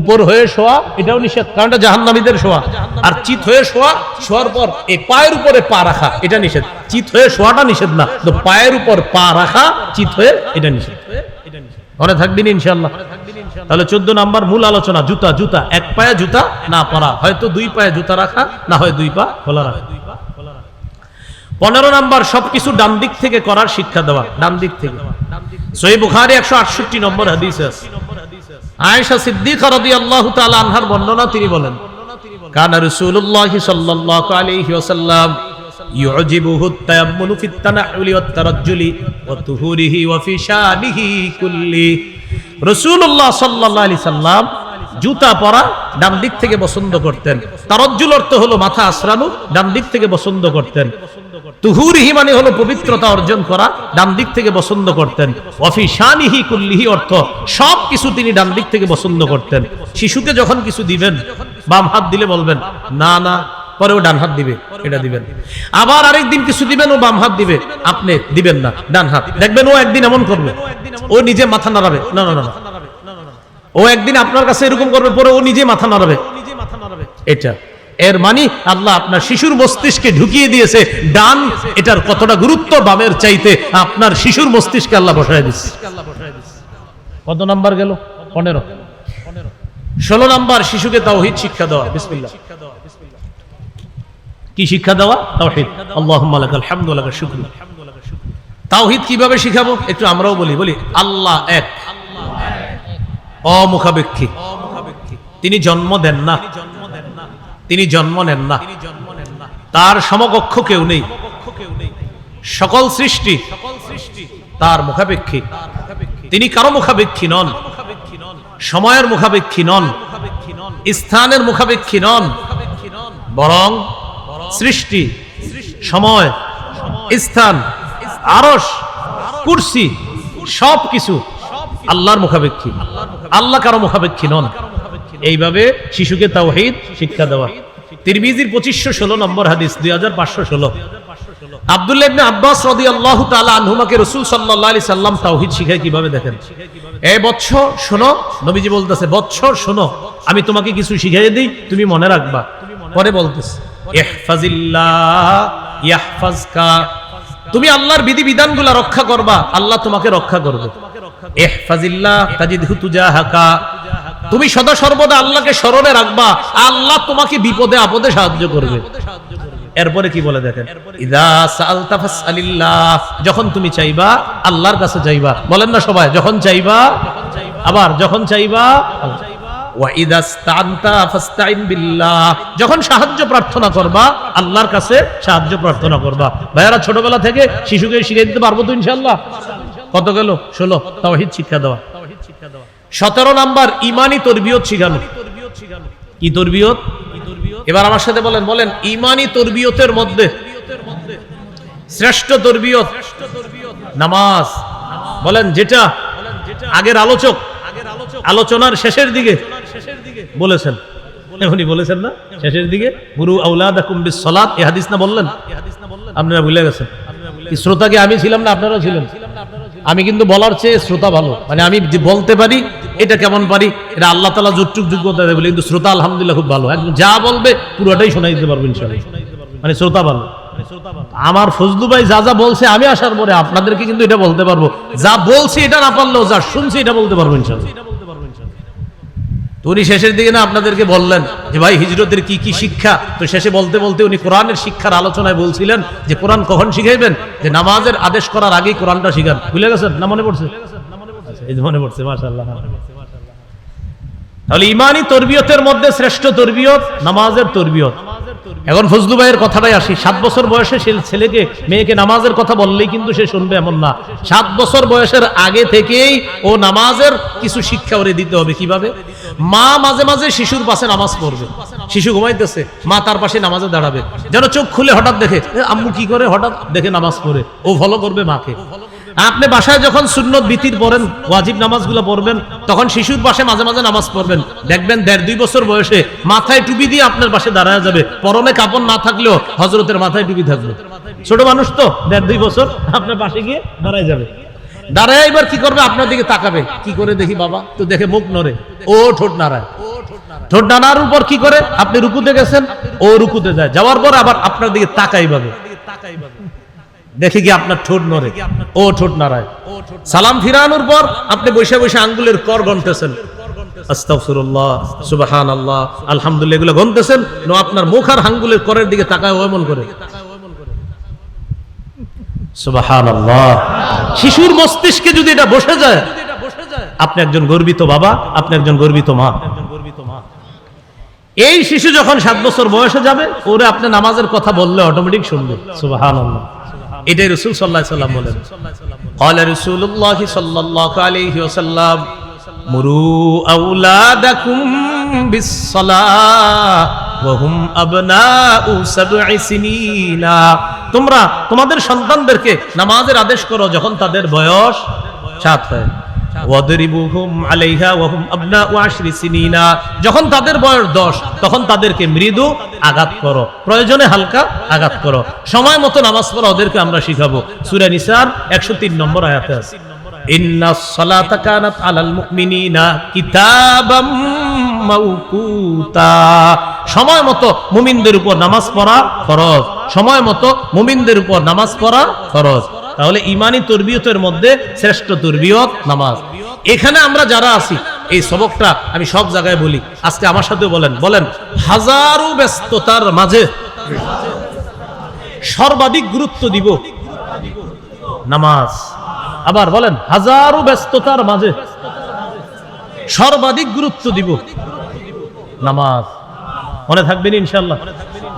উপর হয়ে শোয়া এটাও নিষেধ, কারণ এটা জাহান্নামীদের শোয়া। আর চিত হয়ে শোয়া, শোয়ার পর এই পায়ের উপরে পা রাখা এটা নিষেধ। চিত হয়ে শোয়াটা নিষেধ না, তো পায়ের উপর পা রাখা চিত হয়ে এটা নিষেধ। মনে থাকবেন ইনশাআল্লাহ। তাহলে 14 নাম্বার মূল আলোচনা, জুতা। জুতা এক পায়ে জুতা না পরা, হয়তো দুই পায়ে জুতা রাখা, না হয় দুই পা খোলা রাখা। 15 নাম্বার সবকিছু ডান দিক থেকে করার শিক্ষা দেওয়া, ডান দিক থেকে। সহিহ বুখারী 168 নম্বর হাদিস আছে, আয়েশা সিদ্দিকা রাদিয়াল্লাহু তাআলা আনহার বর্ণনা, তিনি বলেন, কানা রাসূলুল্লাহ সাল্লাল্লাহু আলাইহি ওয়াসাল্লাম ইউজিবুহু আত-তায়াম্মুনু ফিত তানাউলি ওয়াত তারাজ্জুলি ওয়া তুহুরিহি ওয়া ফি শানিহি কুল্লি। রাসূলুল্লাহ সাল্লাল্লাহু আলাইহি সাল্লাম জুতা পরা ডান দিক থেকে পছন্দ করতেন। তারাজ্জুল অর্থ হলো মাথা আছড়ানো, ডান দিক থেকে পছন্দ করতেন। তুহুরিহি মানে হলো পবিত্রতা অর্জন করা, ডান দিক থেকে পছন্দ করতেন। ওয়া ফি শানিহি কুল্লিহি অর্থ সব কিছু তিনি ডান দিক থেকে পছন্দ করতেন। শিশুকে যখন কিছু দিবেন, বাম হাত দিলে বলবেন না না, পরে ও ডান হাত দিবে, এটা দিবেন। আবার আরেকদিন কিছু দিবেন, ও বাম হাত দিবে, আপনি দিবেন না, ডান হাত। দেখবেন ও একদিন এমন করবে, ও নিজে মাথা নাড়াবে, না না না, ও একদিন আপনার কাছে এরকম করবে, পরে ও নিজে মাথা নাড়াবে। এটা এর মানে আল্লাহ আপনার শিশুর মস্তিষ্কে ঢুকিয়ে দিয়েছে ডান, এটার কতটা গুরুত্ব বামের চাইতে আপনার শিশুর মস্তিষ্কে আল্লাহ বসায় দিচ্ছে। কত নাম্বার গেল? 15। 16 নাম্বার শিশুকে তাওহীদ শিক্ষা দেওয়া। বিসমিল্লাহ। কি শিক্ষা দেওয়া? তাওহীদ। আল্লাহুম্মা লাকাল হামদু ওয়া লাকাশ শুকরু। তাওহীদ কিভাবে শিখাবো একটু আমরাও বলি আল্লাহ এক, অমুখাপেক্ষী, তিনি জন্ম দেন না, তিনি জন্ম নেন না, তার সমকক্ষ কেউ নেই, সকল সৃষ্টি তার মুখাপেক্ষী। তিনি কারো মুখাপেক্ষী নন, সময়ের মুখাপেক্ষী নন, স্থানের মুখাপেক্ষী নন, বরং সৃষ্টি, সময়, স্থান, আরশ, কুরসি সবকিছু আল্লাহর মুখাপেক্ষী। আল্লাহ কারো মুখাপেক্ষী নন। এইভাবে শিশুকে তাওহীদ শিক্ষা দেওয়া। তিরমিজির 2516 নম্বর হাদিস, 2516। আব্দুল্লাহ ইবনে আব্বাস রাদিয়াল্লাহু তাআলা আনহুমাকে রাসূল সাল্লাল্লাহু আলাইহি সাল্লাম তাওহীদ শিখায় কিভাবে দেখেন। এই বৎস শোনো, নবীজি বলতেছে বৎস শোনো, আমি তোমাকে কিছু শিখিয়ে দেই, তুমি মনে রাখবা। পরে বলতেছে ইহফাজিল্লাহ ইয়াহফাজকা, তুমি আল্লাহর বিধিবিধানগুলো রক্ষা করবা, আল্লাহ তোমাকে রক্ষা করবে। ইহফাজিল্লাহ তাজিদহু তুজাহাকা, তুমি সদা সর্বদা আল্লাহকে স্মরণে রাখবা, আল্লাহ তোমাকে বিপদে আপদে সাহায্য করবে। এরপরে কি বলে দেখেন, ইযা সাআলতা ফাসআলিল্লাহ, যখন তুমি চাইবা আল্লাহর কাছে চাইবা। বলেন না সবাই, যখন চাইবা, আবার যখন চাইবা। ওয়া ইযা ইসতাআনতা ফাসতাইন বিল্লাহ, যখন সাহায্য প্রার্থনা করবা আল্লাহর কাছে সাহায্য প্রার্থনা করবা। ভাইয়ারা ছোটবেলা থেকে শিশুকে শিখিয়ে দিতে পারবো তো ইনশাআল্লাহ। কত গেল? 16 তাওহীদ শিক্ষা দেওয়া। 17 নাম্বার ঈমানি তরবিয়ত শিখানো। কি তরবিয়ত? এবার আমার সাথে বলেন, বলেন ইমানি তরবিয়তের মধ্যে শ্রেষ্ঠ তরবিয়ত নামাজ। বলেন যেটা আগের আলোচক আলোচনার শেষের দিকে বলেছেন, উনি বলেছেন না শেষের দিকে, মুরু আওলাদাকুম বিসসালাত, এই হাদিস না বললেন? আপনারা ভুলে গেছেন। কি শ্রোতা কি আমি ছিলাম না আপনারাও ছিলেন? আমি কিন্তু বলার চেয়ে শ্রোতা ভালো, মানে আমি যে বলতে পারি এটা কেমন পারি এটা আল্লাহ তাআলা যতটুকু যোগ্যতা দেয় বলে, কিন্তু শ্রোতা আলহামদুলিল্লাহ খুব ভালো, একদম যা বলবে পুরোটাই শোনাই দিতে পারবো ইনশাআল্লাহ, মানে শ্রোতা ভালো। আমার ফজলু ভাই যা যা বলছে আমি আসার পরে আপনাদেরকে কিন্তু এটা বলতে পারবো, যা বলছি এটা না পারলেও যা শুনছি এটা বলতে পারবো ইনশাআল্লাহ। তো উনি শেষের দিকে না আপনাদেরকে বললেন যে ভাই হিজরতের কি কি শিক্ষা, তো শেষে বলতে বলতে উনি কোরআনের শিক্ষার আলোচনায় বলছিলেন যে কোরআন কখন শিখাইবেন, যে নামাজের আদেশ করার আগেই কোরআনটা শিখান। ভুলে গেছেন না? মনে পড়ছে? এই মনে পড়ছে, মাশাআল্লাহ। তাহলে ইমানি তরবিয়তের মধ্যে শ্রেষ্ঠ তরবিয়ত নামাজের তরবিয়ত। এখন ফজলু ভাইয়ের কথাটাই আসি। 7 বছর বয়সে সে ছেলেকে মেয়েকে নামাজের কথা বললেই কিন্তু সে শুনবে এমন না। 7 বছর বয়সের আগে থেকেই ও নামাজের কিছু শিক্ষা ওরে দিতে হবে। কিভাবে? মা মাঝে মাঝে শিশুর পাশে নামাজ পড়বে, শিশু ঘুমাইতেছে, মা তার পাশে নামাজে দাঁড়াবে, যেন চোখ খুলে হঠাৎ দেখে আম্মু কি করে, হঠাৎ দেখে নামাজ পড়ে, ও ফলো করবে মাকে। আপনি বাসায় যখন সুন্নত বিতির পড়েন, ওয়াজিব নামাজগুলো পড়বেন, তখন শিশুর পাশে মাঝে মাঝে নামাজ পড়বেন, দেখবেন 1.5-2 বছর বয়সে মাথায় টুপি দিয়ে আপনার পাশে দাঁড়ায় যাবে, পরনে কাপড় না থাকলেও হযরতের মাথায় টুপি থাকবে। ছোট মানুষ তো 1.5-2 বছর আপনার পাশে গিয়ে দাঁড়ায় যাবে, দাঁড়ায় এবার কি করবে, আপনার দিকে তাকাবে, কি করে দেখি বাবা, তো দেখে মুখ নড়ে, ও ঠোঁট নাড়ায়, ঠোঁট নাড়ার উপর কি করে, আপনি রুকুতে গেছেন, ও রুকুতে যায়, যাওয়ার পর আবার আপনার দিকে তাকাই ভাবে, দেখে কি আপনার ঠোঁট নড়ে, ও ঠোঁট নাড়ায়। সালাম ফিরানোর পর আপনি বসে বসে আঙ্গুলের কর গণতেছেন, আস্তাগফিরুল্লাহ, সুবহানাল্লাহ, আলহামদুলিল্লাহ এগুলো গণতেছেন, নো আপনার মুখ আর আঙ্গুলের করের দিকে তাকায় ও এমন করে। সুবহানাল্লাহ। শিশুর মস্তিষ্কে যদি এটা বসে যায়, আপনি একজন গর্বিত বাবা, আপনি একজন গর্বিত মা। এই শিশু যখন 7 বছর বয়সে যাবে, ওরে আপনি নামাজের কথা বললে অটোমেটিক শুনবে। সুবহানাল্লাহ। এটাই রাসূল সাল্লাল্লাহু আলাইহি ওয়াসাল্লাম বলেন, ক্বালা রাসূলুল্লাহ সাল্লাল্লাহু আলাইহি ওয়াসাল্লাম মুরু আওলাদাকুম বিসসালাহ ওয়া হুম আবনাউ 7 সিনিনা। তোমরা তোমাদের সন্তানদেরকে নামাজের আদেশ করো যখন তাদের বয়স 7 হয়। ওয়াদরিবুহুম আলাইহা ওয়া হুম আবনাউ 10 সিনিনা। যখন তাদের বয়স 10 তখন তাদেরকে মৃদু আঘাত করো, প্রয়োজনে হালকা আঘাত করো, সময় মতো নামাজ পড়া ওদেরকে আমরা শিখাবো। সূরা নিসার 103 নম্বর আয়াতে আছে, ইন্নাস সালাতা কানাত আলাল মুমিনিনা কিতাবাম মাওকুতা। সময় মতো মুমিনদের উপর নামাজ পড়া ফরজ, সময় মতো মুমিনদের উপর নামাজ পড়া ফরজ। তাহলে ইমানি তরবিয়তের মধ্যে শ্রেষ্ঠ তরবিয়ত নামাজ। এখানে আমরা যারা আছি, এই সবকটা আমি সব জায়গায় বলি, আজকে আমার সাথে বলেন, বলেন হাজারো ব্যস্ততার মাঝে সর্বাধিক গুরুত্ব দিব নামাজ। আবার বলেন হাজারো ব্যস্ততার মাঝে সর্বাধিক গুরুত্ব দিব নামাজ। মনে থাকবেন ইনশাআল্লাহ।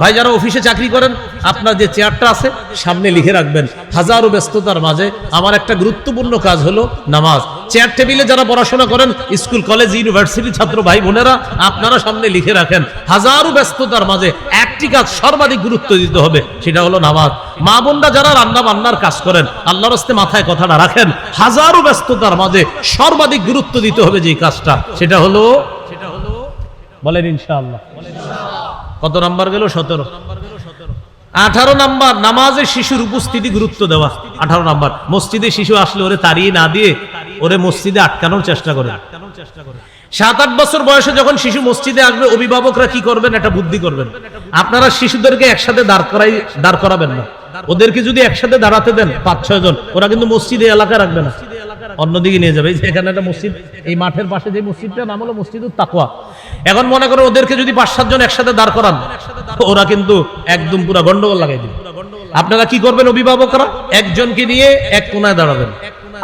ভাই যারা অফিসে চাকরি করেন, আপনার যে চেয়ারটা আছে সামনে লিখে রাখবেন, হাজারো ব্যস্ততার মাঝে আমার একটা গুরুত্বপূর্ণ কাজ হলো নামাজ। চেয়ার টেবিলে যারা পড়াশোনা করেন, স্কুল কলেজ ইউনিভার্সিটি ছাত্র ভাই বোনেরা, আপনারা সামনে লিখে রাখেন, হাজারো ব্যস্ততার মাঝে একটি কাজ সর্বাধিক গুরুত্ব দিতে হবে, সেটা হলো নামাজ। মা বোনরা যারা রান্না বান্নার কাজ করেন, আল্লাহর রাস্তে মাথায় কথাটা রাখেন, হাজারো ব্যস্ততার মাঝে সর্বাধিক গুরুত্ব দিতে হবে যে কাজটা, সেটা হলো বলেন ইনশাআল্লাহ। কত নাম্বার গেল? 17। 18 নাম্বার নামাজে শিশুর উপস্থিতি গুরুত্ব দেওয়া। 18 নাম্বার মসজিদে শিশু আসলে ওরে তাড়িয়ে না দিয়ে ওরে মসজিদে আটকানোর চেষ্টা করে। 7-8 বছর বয়সে যখন শিশু মসজিদে আসবে, অভিভাবকরা কি করবেন, একটা বুদ্ধি করবেন। আপনারা শিশুদেরকে একসাথে দাঁড় করাবেন না, ওদেরকে যদি একসাথে দাঁড়াতে দেন 5-6 জন, ওরা কিন্তু মসজিদে এলাকা রাখবে না, অন্যদিকে নিয়ে যাবে। এখানে একটা মসজিদ, এই মাঠের পাশে যে মসজিদটার নাম হলো মসজিদুত তাকওয়া। এখন মনে করো ওদেরকে যদি 5-7 জন একসাথে দাঁড় করান, ওরা কিন্তু একদম পুরো গন্ডগোল লাগাই দিবে। আপনারা কি করবেন অভিভাবকরা? একজনকে নিয়ে এক কোনায় দাঁড়াবেন,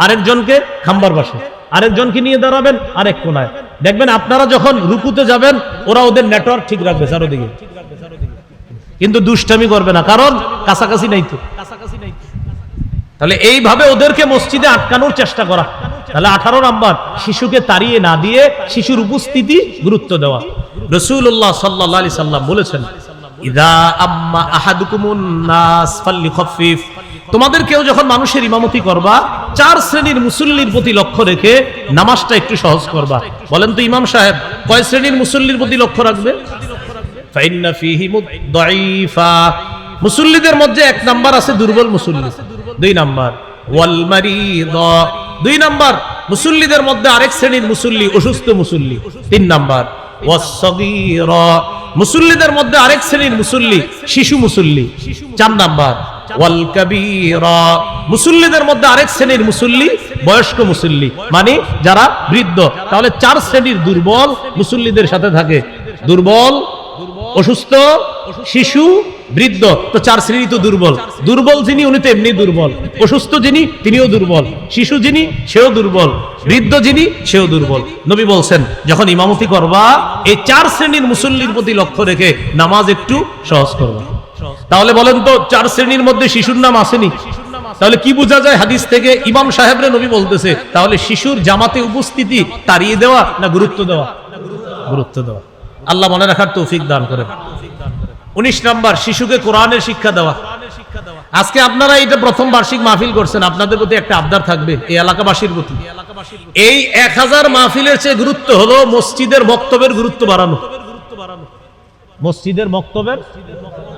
আরেকজনকে খাম্বার পাশে, আরেকজনকে নিয়ে দাঁড়াবেন আরেক কোনায়। দেখবেন আপনারা যখন রুকুতে যাবেন, ওরা ওদের নেটওয়ার্ক ঠিক রাখবে চারদিকে, কিন্তু দুষ্টামি করবে না, কারণ কাছাকাছি নাই তো। তাহলে এইভাবে ওদেরকে মসজিদে আটকানোর চেষ্টা করা। তাহলে 18 নাম্বার, শিশুকে তাড়িয়ে না দিয়ে শিশুর উপস্থিতি গুরুত্ব দেওয়া। রাসূলুল্লাহ সাল্লাল্লাহু আলাইহি সাল্লাম বলেছেন, ইযা আম্মা আহাদুকুমুন নাস ফালইখাফিফ, তোমাদের কেউ যখন মানুষের ইমামতি করবা 4 শ্রেণীর মুসল্লির প্রতি লক্ষ্য রেখে নামাজটা একটু সহজ করবা। বলেন তো ইমাম সাহেব কয় শ্রেণীর মুসল্লির প্রতি লক্ষ্য রাখবে? ফাইন্না ফীহি মুদাইফা, মুসল্লিদের মধ্যে 1 নাম্বার আছে দুর্বল মুসল্লি, 2 নাম্বার ওয়াল মারিদা, 2 নাম্বার মুসল্লিদের মধ্যে আরেক শ্রেণীর মুসল্লি অসুস্থ মুসল্লি, 3 নাম্বার ওয়াস সাগীরা, মুসল্লিদের মধ্যে আরেক শ্রেণীর মুসল্লি শিশু মুসল্লি, 4 নাম্বার ওয়াল কাবীরা, মুসল্লিদের মধ্যে আরেক শ্রেণীর মুসল্লি বয়স্ক মুসল্লি, মানে যারা বৃদ্ধ। তাহলে 4 শ্রেণীর দুর্বল মুসল্লিদের সাথে থাকে, দুর্বল, অসুস্থ, শিশু, বৃদ্ধ। তো 4 শ্রেণী তো দুর্বল। দুর্বল যিনি উনি তো এমনি দুর্বল, অসুস্থ যিনি তিনিও দুর্বল, শিশু যিনি সেও দুর্বল, বৃদ্ধ যিনি সেও দুর্বল। নবী বলছেন যখন ইমামতি করবা এই 4 শ্রেণীর মুসল্লির প্রতি লক্ষ্য রেখে নামাজ একটু সহজ করবা। তাহলে বলেন তো 4 শ্রেণীর মধ্যে শিশুর নাম আসেনি? তাহলে কি বোঝা যায় হাদিস থেকে? ইমাম সাহেবরে নবী বলতেছে তাহলে শিশুর জামাতে উপস্থিতি তাড়িয়ে দেওয়া না গুরুত্ব দেওয়া? গুরুত্ব দেওয়া। আল্লাহ মনে রাখার তৌফিক দান করেন। 19 নাম্বার, শিশুকে কোরআনের শিক্ষা দেওয়া। আজকে আপনারা এটা প্রথম বার্ষিক মাহফিল করছেন, আপনাদের প্রতি একটা আবদার থাকবে এই এলাকাবাসীর প্রতি। এই 1000 মাহফিলের চেয়ে গুরুত্ব হলো মসজিদের বক্তব্যের গুরুত্ব বাড়ানো। মসজিদের বক্তব্যের,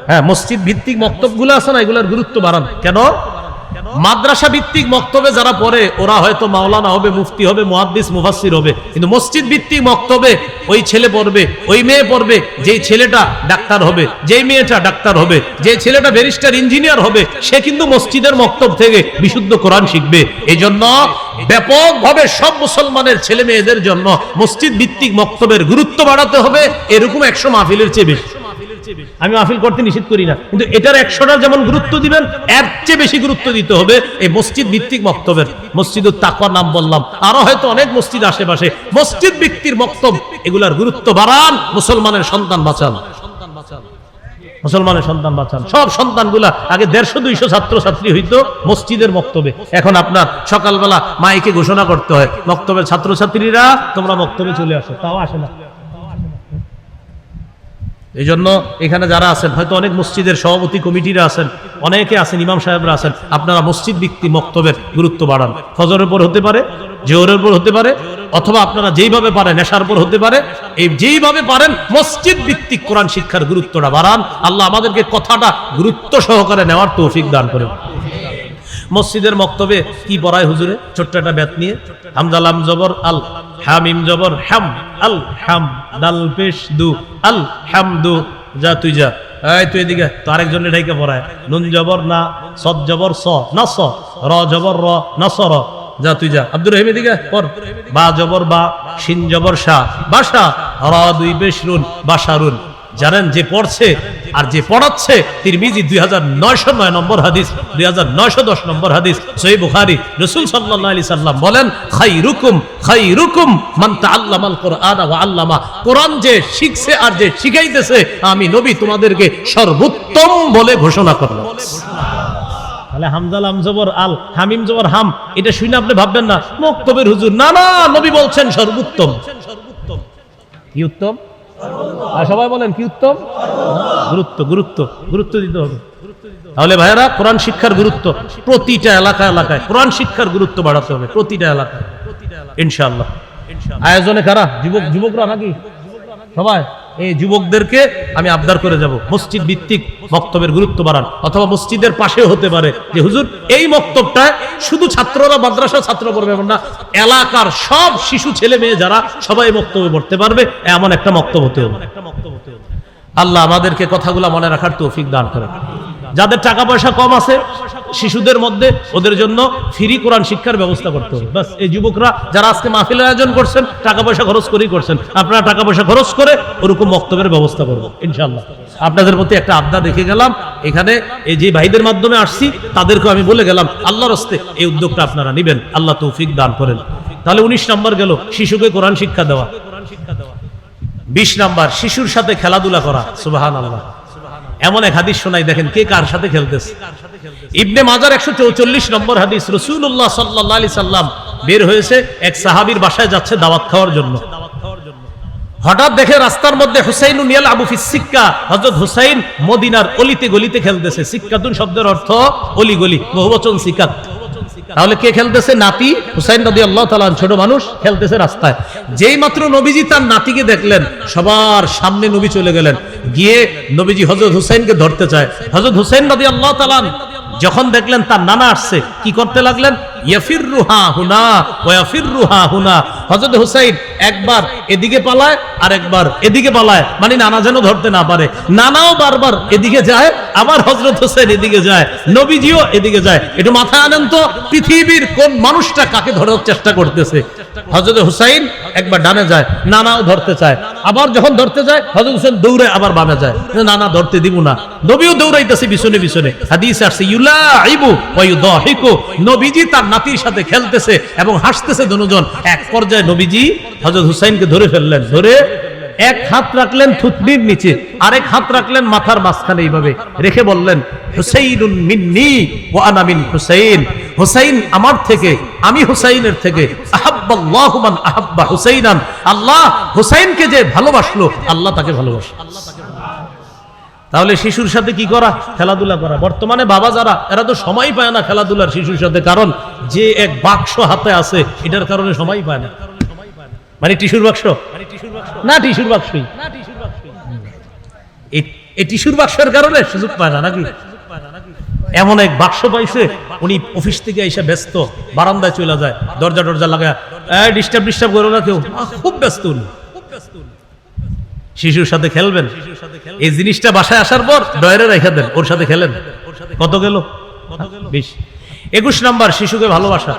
হ্যাঁ, মসজিদ ভিত্তিক বক্তব্যগুলো আছে না, এগুলোর গুরুত্ব বাড়ানো। কেন? মাদ্রাসা ভিত্তিক বক্তব্যে যারা পড়ে ওরা হয়তো মাওলানা হবে, মুফতি হবে, মুহাদ্দিস, মুফাসসির হবে, কিন্তু মসজিদ ভিত্তিক বক্তব্যে ওই ছেলে পড়বে, ওই মেয়ে পড়বে, যেই ছেলেটা ডাক্তার হবে, যেই মেয়েটা ডাক্তার হবে, যে ছেলেটা ব্যারিস্টার ইঞ্জিনিয়ার হবে, সে কিন্তু মসজিদের বক্তব্য থেকে বিশুদ্ধ কোরআন শিখবে। এই জন্য ব্যাপকভাবে সব মুসলমানের ছেলে মেয়েদের জন্য মসজিদ ভিত্তিক বক্তব্যের গুরুত্ব বাড়াতে হবে, এরকম 100 মাহফিলের চেয়ে বেশি। আমি মাহফিল করতে নিষেধ করি না, কিন্তু এটার 100টা যেমন গুরুত্ব দিবেন এর চেয়ে বেশি গুরুত্ব দিতে হবে এই মসজিদ ভিত্তিক বক্তব্যের। মসজিদুত তাকওয়ার নাম বললাম, আরো হয়তো অনেক মসজিদ আশেপাশে, মসজিদ ভিত্তির বক্তব্য এগুলার গুরুত্ব বাড়ান, মুসলমানের সন্তান বাঁচান, মুসলমানের সন্তান বাঁচান। সব সন্তানগুলা আগে 150-200 ছাত্র ছাত্রী হইতো মসজিদের বক্তব্যে, এখন আপনার সকালবেলা মাইকে ঘোষণা করতে হয় বক্তব্যের ছাত্রছাত্রীরা তোমরা বক্তব্যে চলে আসো, তাও আসে না। এই জন্য এখানে যারা আছেন হয়তো অনেক মসজিদের সভাপতি কমিটিরা আছেন, অনেকে আছেন, ইমাম সাহেবরা আছেন, আপনারা মসজিদ ভিত্তিক বক্তব্যের গুরুত্ব বাড়ান। ফজরের পর হতে পারে, জোহরের পর হতে পারে, অথবা আপনারা যেইভাবে পারেন নেশার পর হতে পারে, এই যেইভাবে পারেন মসজিদ ভিত্তিক কোরআন শিক্ষার গুরুত্বটা বাড়ান। আল্লাহ আমাদেরকে কথাটা গুরুত্ব সহকারে নেওয়ার তৌফিক দান করেন। মসজিদের বক্তব্যে কি পড়ায় হুজুরে? ছোট্ট একটা ব্যাত নিয়ে হামজা লাম জবর আল, হামিম জবর হাম, আল হাম, দাল পেশ দু, আল হামদু, যা তুই যা, এই তুই এদিকে, তো আরেকজনের ঢাইকে পড়ায়, নুন জবর না, সদ জবর স না স, র জবর র না স র, যা তুই যা। আব্দুর রহিম এদিকে পড়, বা জবর বা, শিন জবর শাহ, বাসা, র 2 পেশ রুন, বাসারুন। জানেন যে পড়ছে আর যে পড়াচ্ছে তিরমিজি 2909 নম্বর হাদিস, 2910 নম্বর হাদিস, সহিহ বুখারী। রাসূল সাল্লাল্লাহু আলাইহি সাল্লাম বলেন, খায়রুকুম মান তাআল্লামাল কুরআন ওয়া আল্লামা, কোরআন যে শিখছে আর যে শিখাইতেছে আমি নবী তোমাদেরকে সর্বোত্তম বলে ঘোষণা করলাম। তাহলে হামজা লাম জবর আল, হামিম জবর হাম, এটা শুনে আপনি ভাববেন না বক্তব্যের হুজুর, না না, নবী বলছেন সর্বোত্তম। কি উত্তম? আর সবাই বলেন কি উত্তম? গুরুত্ব, গুরুত্ব, গুরুত্ব দিতে হবে। তাহলে ভাইয়েরা কোরআন শিক্ষার গুরুত্ব প্রতিটা এলাকায় এলাকায় কোরআন শিক্ষার গুরুত্ব বাড়াতে হবে, প্রতিটা এলাকায় ইনশাআল্লাহ। আয়োজনে কারা? যুবকরা নাকি সবাই? এই যুবকদেরকে আমি আবদার করে যাব মসজিদ ভিত্তিক বক্তব্যের গুরুত্ব বাড়ান, অথবা মসজিদের পাশে হতে পারে যে হুজুর এই বক্তব্যটা শুধু ছাত্ররা মাদ্রাসা ছাত্র পড়বে এমন না, এলাকার সব শিশু ছেলে মেয়ে যারা সবাই বক্তব্য পড়তে পারবে এমন একটা বক্তব্য হতে হবে। আল্লাহ আমাদেরকে কথাগুলো মনে রাখার তৌফিক দান করেন। যাদের টাকা পয়সা কম আছে শিশুদের মধ্যে, ওদের জন্য ফ্রি কোরআন শিক্ষার ব্যবস্থা করতে হবে। বাস, এই যুবকরা যারা আজকে মাহফিলের আয়োজন করছেন টাকা পয়সা খরচ করেই করছেন, আপনারা টাকা পয়সা খরচ করে ওরকম বক্তব্যের ব্যবস্থা করবো ইনশাআল্লাহ। আপনাদের প্রতি একটা আবদার রেখে গেলাম, এখানে এই যে ভাইদের মাধ্যমে আসছি তাদেরকে আমি বলে গেলাম আল্লাহর হস্তে এই উদ্যোগটা আপনারা নেবেন, আল্লাহ তৌফিক দান করেন। তাহলে 19 নম্বর গেল শিশুকে কোরআন শিক্ষা দেওয়া। 20 নাম্বার শিশুর সাথে খেলাধুলা করা। সুবহানাল্লাহ। এমন এক হাদিস শোনাই, দেখেন কে কার সাথে খেলতেছে। ইবনে মাজার 144 নম্বর হাদিস, রাসূলুল্লাহ সাল্লাল্লাহু আলাইহি সাল্লাম বের হয়েছে, এক সাহাবীর বাসায় যাচ্ছে দাওয়াত খাওয়ার জন্য। হঠাৎ দেখে রাস্তার মধ্যে হুসাইনুন ইয়ালআবু ফিস সিক্কা, হযরত হুসাইন মদিনার অলিতে গলিতে খেলতেছে। সিক্কাতুন শব্দের অর্থ অলি গলি, বহুবচন সিকাত। তাহলে কে খেলতেছে? নাতি হুসাইন রাদিয়াল্লাহু তাআলা, ছোট মানুষ খেলতেছে রাস্তায়। যেই মাত্র নবীজি তার নাতিকে দেখলেন, সবার সামনে নবী চলে গেলেন, গিয়ে নবীজি হযরত হুসাইনকে ধরতে চায়। হযরত হুসাইন রাদিয়াল্লাহু তাআলা যখন দেখলেন তার নানা আসছে, কি করতে লাগলেন? ইয়াফিরুহা হুনা ওয়া ইয়াফিরুহা হুনা। হযরত হুসাইন একবার এদিকে পালায় আর একবার এদিকে পালায়, মানে নানা যেন ধরতে না পারে। নানাও বারবার এদিকে যায়, আবার হযরত হুসাইন এদিকে যায়, নবীজিও এদিকে যায়। একটু মাথায় আনেন তো, পৃথিবীর কোন মানুষটা কাকে ধরার চেষ্টা করতেছে? হযরত হুসাইন একবার ডানে যায়, নানাও ধরতে চায়, আবার যখন ধরতে যায় হযরত হুসাইন দৌড়ে আবার বামে যায়, নানা ধরতে দিব না। নবীও দৌড়াইতেছে পিছনে পিছনে। হাদিসে আসছে ইউলাইবু ওয়া ইউদাহিকু, নবীজি তার নাতির সাথে খেলতেছে এবং হাসতেছে দুজন। এক পর্যায়ে নবীজি হযরত হুসাইনকে ধরে ফেললেন, ধরে এক হাত রাখলেন থুতনির নিচে, আরেক হাত রাখলেন মাথার মাঝখানে, এইভাবে রেখে বললেন, হুসাইনুন মিন্নি ওয়া আনা মিন হুসাইন, হুসাইন আমার থেকে, আমি হুসাইনের থেকে। আহাব্বাল্লাহু মান আহাব্বা হুসাইনান, আল্লাহ হুসাইনকে যে ভালোবাসলো, আল্লাহ তাকে ভালোবাসে। তাহলে শিশুর সাথে কি করা? খেলাধুলা করা। বর্তমানে বাবা যারা, এরা তো সময় পায় না খেলাধুলার শিশুর সাথে, কারণ যে এক বাক্স হাতে আছে এটার কারণে সময় পায় না। মানে টিস্যুর বাক্স না, টিস্যুর বাক্সই, এই টিস্যুর বাক্সের কারণে সুযোগ পায় না নাকি? এমন এক বাক্স পাইছে, উনি অফিস থেকে এসে ব্যস্ত, বারান্দায় চলে যায়, দরজা টরজা লাগায়, ডিস্টার্ব করো না কেউ, খুব ব্যস্ত উনি। শিশুর সাথে খেলবেন, এই জিনিসটা বাসায় আসার পর ডয়ারে রেখে দেন, ওর সাথে খেলেন। কত গেল? 20। 21 নম্বর, শিশুকে ভালোবাসা।